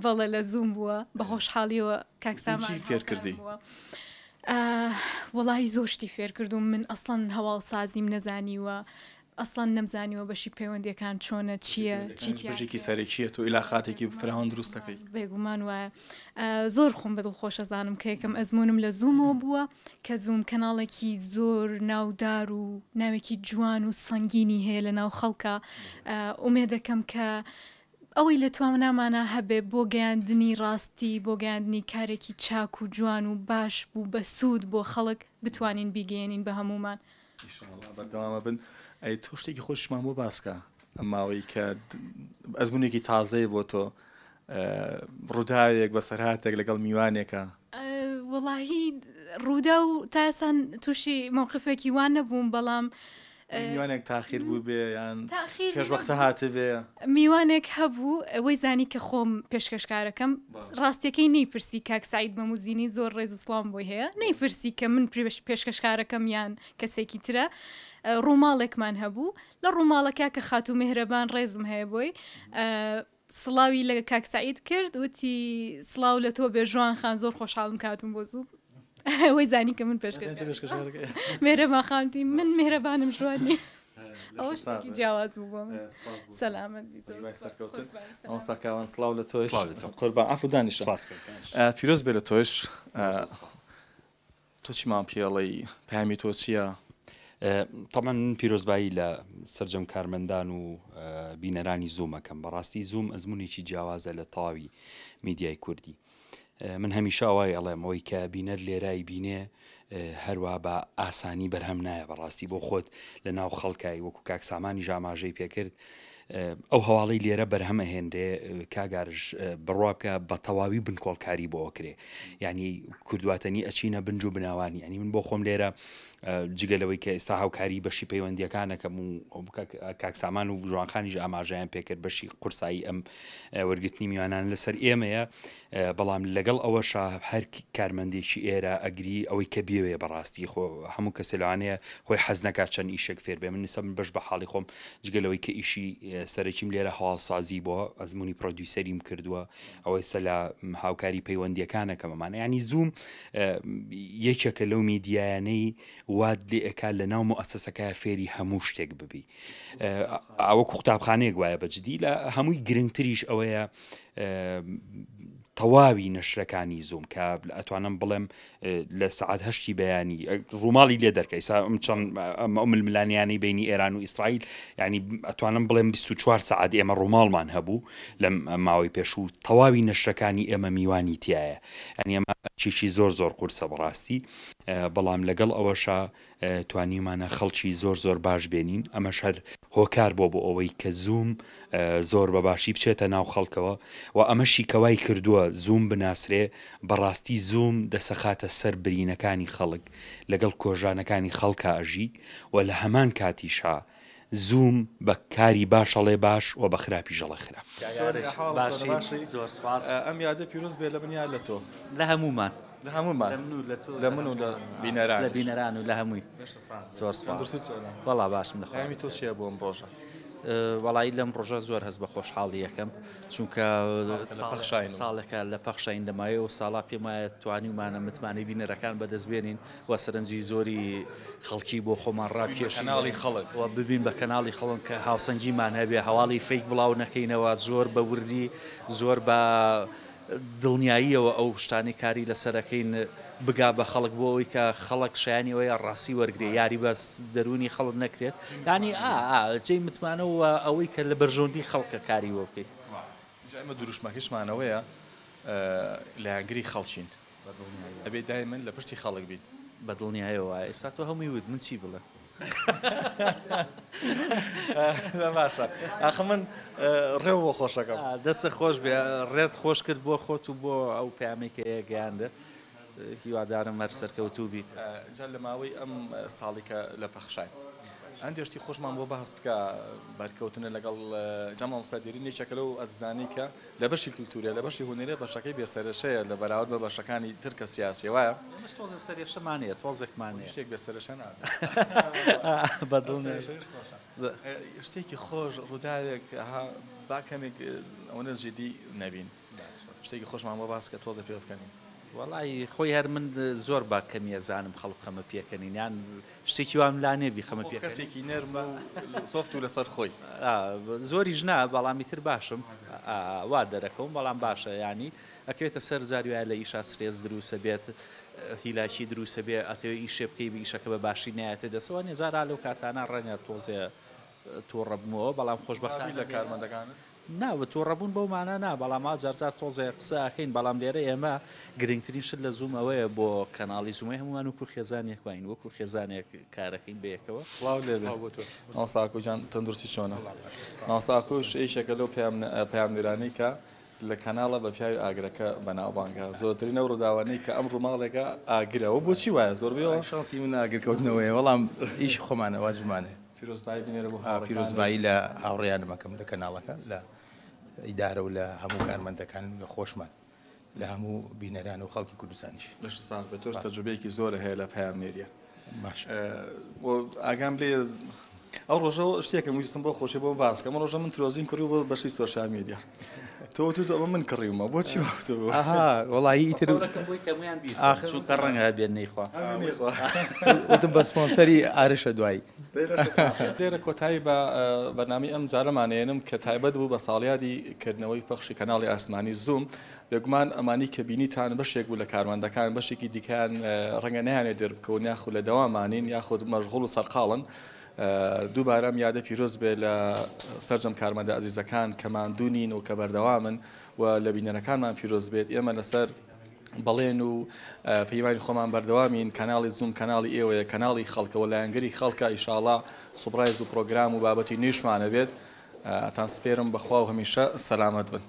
بەڵێ لە زوم بووە بە خۆشحاڵیەوە کاکسامان فێرکردی وەڵی زۆر شتی فێر کردوم من ئەسڵەن هەواڵ سازیم نەزانیوە ئەسڵان نەمزانیوە بەشی پەیوەندیەکان چۆنە چییە چیتێکی سەرێکیە تۆ ئیلاقاتێکی فراوان دروستەکەی بێگومان وایە زۆر خۆم بەدڵخۆش ئەزانم کە یەکەم ئەزمونم لە زوومەوە بووە کە زووم کەناڵێکی زۆر ناودار و ناوێکی جوان و سەنگینی هەیە لە ناو خەڵکە ئومێ دەکەم کە ئەوەی لە توانامانە هەبێ بۆ گەیاندنی ڕاستی بۆ گەیاندنی کارێکی چاک و جوان و باش بوو بە سوود بۆ خەڵک بتوانین بیگەێنین بە هەمومان بەردەوامە بن ئەی تۆ شتێکی خۆشمان بۆ باسکە ئەم ماوەی کە ئەزمونێکی تازەیە بۆ تۆ ڕووداوێک بە سەرهاتێک لەگەڵ میوانێکە وەڵاهی ڕوودا و تاسان تووشی مووقفێکی وان نەبووم بەڵام میوانێک تاخیر بوو بێ یان پێشوەختە هاتە بێ میوانێک هەبوو ئەوەی زانی کە خۆم پێشکەشکارەکەم ڕاستیەکەی نەیپرسی کاک سعید مەموزینی زۆر ڕێز و سڵام بۆی هەیە نەیپرسی کە من پێشکەشکارەکەم یان کەسێکی ترە ڕووماڵێکمان هەبوو لە ڕووماڵەکە کە خات و میهرەبان ڕێزم هەیە بۆی سڵاوی لە کاک سعید کرد وتی سڵاو لە تۆ بێ جوان خان زۆر خۆشحاڵم کاتم بۆ زوو ئەوەی زانی کە من پێشکەشکارەکە مێرەما خانتی من میهرەبانم جوانی ئەوە شتێکی جیاواز بوو بۆ من سەلامەت ئەو ساکاوان سڵاو لە تۆش قوربان ئەفو دانیشە پیرۆز بێ لە تۆش تۆ چیمان پێڵەی پەیامی تۆ چییە؟ طبعا من پیرۆزبایی لە سەرجەم کارمەندان و بینەرانی زوومەکەم بەڕاستی زووم ئەزمونێکی جیاوازە لە تاوی میدیای کوردی من هەمیشە وای ئەڵێم ئەوەی کە بینەر لێرای بینێ هەروە بە ئاسانی بەرهەم نایە بەڕاستی بۆ خۆت لە ناو خەڵکای وەکو کاک سامانی ژاماژەی پێکرد ئەو هەواڵی لێرە بەرهەمە هێنرێ کاگارش بڕوا بکە بە تەواوی بنکۆڵکاری بۆ ئەوکرێ ینی کوردواتەنی ئەچینە بنج و بناوانی ینی من بۆ خۆم لێرە جگەلەوەی کە ئێستا هاوکاری بەشی پەیوەندیەکانەکەم و کاکسامان و ژوانخانیش ئاماژیان پێکرد بەشی قورسایی ئەم وەرگرتنی میوانان لەسەر ئێمەیە بەڵام لەگەڵ ئەوەشە هەر کارمەندێکی ئێرە ئەگری ئەوەی کە بێوێ بەڕاستی خۆ هەموو کەسێ لەوانەیە خۆی حەز نەکات چەند ئیشێک فێر بێ من نسە من بەش بە حاڵی خۆم جگەلەوەی کە ئیشی سەرەکیم لێرە هەواڵسازی بۆ ئەزمموی پرۆدیوسەریم کردووە ئەوەی سە لە هاوکاری پەیوەندیەکانەکەمەمانە ینی زووم یەکێکە لەو میدیایانەی وات لێ ئەکا لە ناو مؤسسەکە فێری هەموو شتێک ببی ئەوەکو قوتابخانەیەک وایە بەجددی لە هەمووی گرنگتریش ئەوەیە تەواوی نەشرەکانی زوم کە ئەتوانم بڵێم لە سعات هەشتی بەیانی ڕووماڵی لێ دەرکەی چەند ململانیانی بینی ئێران و ئیسرائیل ینی ئەتوانم بڵێم 24 سعات ئێمە ڕووماڵمان هەبوو لە ماوەی پێش و تەواوی نەشرەکانی ئێمە میوانی تایە ئەنی ئەمە چیشی زۆر قورسە بەڕاستی بەڵام لەگەڵ ئەوەشە توانیمانە خەڵکی زۆر باش بێنین ئەمەش هەر هۆکار بۆ ئەوەی کە زوم زۆر بەباشی بچێتە ناو خەڵکەوە و ئەمەشی کەوای کردووە زوم بناسرێ بەڕاستی زوم دەسەخاتە سەر برینەکانی خەڵک لەگەڵ کۆژانەکانی خەڵکە ئەژی و لە هەمان کاتیشا زوم بە کاری باشەڵێ باش و بە خراپی ژەڵە خراپ ئەم یادە پیرۆز بێ لە منیا لە تۆ لە هەمومان لە هەمومان لە من و لە بینەران لە بینەران و لە هەمووی وەڵا باشم لەخوامی تۆ چیە بۆ ئەم ڕۆژە وەڵایی لەم ڕۆژە زۆر هەست بە خۆشحاڵی یەکەم چونکە ساڵێکە لە پەخشین دەمایە و ساڵا پێم وایە توانیمانە متمانەی بینەرەکان بەدەستبێنین و سەرنجی زۆری خەڵکی بۆ خۆمان ڕاکێش کەناڵی خەڵک و ببین بە کەناڵی خەڵک کە هاوسەنگیمان هەبێ هەواڵی فەیک بڵاو نەکەینەوە زۆر بە وردی زۆر بە دڵنیاییەوە ئەو شتانی کاری لەسەرەکەین بگا بە خەڵک بۆ ئەوی کە خەڵک شایانیەوەی ڕاستی وەرگێ یاری بەس دەرونی خەڵک نەکرێت ینی جێی متمانەوە ئەوەی کە لە بەرژۆندی خەڵکە کاری وە بکەیت ئەمە دروشمەکەشمانەوەیە لایەنگری خەڵچین ئەبێ دای من لە پشتی خەڵک بین بە دڵنیایەوە ئێستا تۆ هەمووی وت من چی بڵێ باشە ئاخ من ڕێو بۆ خۆشەکەم دەستە خۆش بێ ڕێت خۆش کرد بۆ خۆت و بۆ ئەو پامێکە گەیاندە هیوادارم هەر سەرکەوتوو بیت جا لە ماوەی ئەم ساڵێکە لە پەخشای هەندێشتی خۆشمان بۆ بەهەست بکە بەرکەوتنە لەگەڵ جەمع مەسەدیری نێچەکە لەو ئەزانی کە لە بەشی کلتورە لە بەشی هونەرە بەشەکەی بێسەرەشەیە لە بەراورد بە بەشەکانی ترکە سیاسی وایە تۆزە سەرێشەمانەیە تۆزێکمانەیە شتێک بێسەرەشە بەدڵ شتێکی خۆش ڕووداوێک باکەمێک ئەوەنە جدی نەبین شتێکی خۆشمان بۆ باس کە تۆزە پێ بکەنین وەڵی خۆی هەر من زۆر باکەمیە زانم خەڵک خەمە پێکەنین یان شتێکی وام لا نێبی خەمە پێ کەسێکی نەرمە سۆفت و لەسەر خۆی زۆری ژنا بەڵامی تر باشم وا دەرەکەم بەڵام باشە ینی ئەکەوێتە سەر زاروایە لە ئیشا سرێز دروسە بێت هیلاکی دروسە بێ ئەتەوێ ئیشێ بکەی ئیشەکە بە باشی نایەتە دەسەوە نێزارا لەو کاتانە ڕەنگە تۆزێ تۆڕەبمەوە بەڵام خۆشبەختانی لە کارمەندەکانت ناوە تۆڕەبوون بەومانە نا بەڵام جارجار تۆزێ قسەکەین بەڵام لێرە ئێمە گرنگترین شت لە زووم ئەوەیە بۆ کەناڵی زوومەی هەمومان وەکو خێزانێک واین وەکو خێزانێک کارەکەین بەیەکەوە سڵاو لێ ناوساکۆجان تەندروستی چۆنە ناوساکۆش ئیشەکە لەو پەیامنێرانی کە لە کەناڵە بە پیاوی ئاگرەکە بەناوبانگە زۆرترین ئەو ڕووداوانەی کە ئەم ڕووماڵێکە ئاگرەوە بۆچی وایە زۆر بێەوە شانسی من ئاگرکەوتنەوەی وەڵام ئیش خۆمانە واجبمانێ پیرۆزبایی لە هاوڕێیانمەکەم لە کەناڵەکە لە ئیدارە و لە هەموو کارمەندەکان لە خۆشمان لە هەموو بینەران و خەڵکی کوردستانیش لە ساڵ بە تۆش تەجربەیەکی زۆرە هەیە لە پەیامنێریە ئاگام لێ ئەو ڕۆژە شتێکم ویستم بۆ خۆشی بۆ باسکە ئەمە ڕۆژە من ترۆزین کڕی بۆ بەشی سۆشیال میدیا تۆ ئەمە من کڕیومە بۆچی وەختەوە وەڵایی ئیتر چونکە ڕەنگە بێن نەیخوا وتم بە سپۆنسەری ئارشە دوایی لێرە کۆتایی بە بەنامی ئەم جارەمانێنم کە تایبەت بوو بە ساڵیادی کردنەوەی پەخشی کەناڵی ئاسمانی زووم بێگومان ئەمانی کە بینیتان بەشێک بوو لە کارمەندەکان بەشێکی دیکان ڕەنگە نەیانێت دەربکەون یاخود لە دەوامانین یاخود مەشغوڵ و سەرقاڵن دووبارەم یادە پیرۆز بێ لە سەرجەم کارمەندە ئەزیزەکان کەماندونین و کە بەردەوامن و لە بینەرەکانمان پیرۆز بێت ئێمە لەسەر بەڵێن و پەیوانی خۆمان بەردەوامین کەناڵی زووم کەناڵی ئێوەیە کەناڵی خەڵکەوە لایەنگەری خەڵکە ئیشاڵا سوپرایز و پرۆگرام و بابەتی نوێشمانە بێت ئەتان سپێرم بەخوا و هەمیشە سەلامەت بن.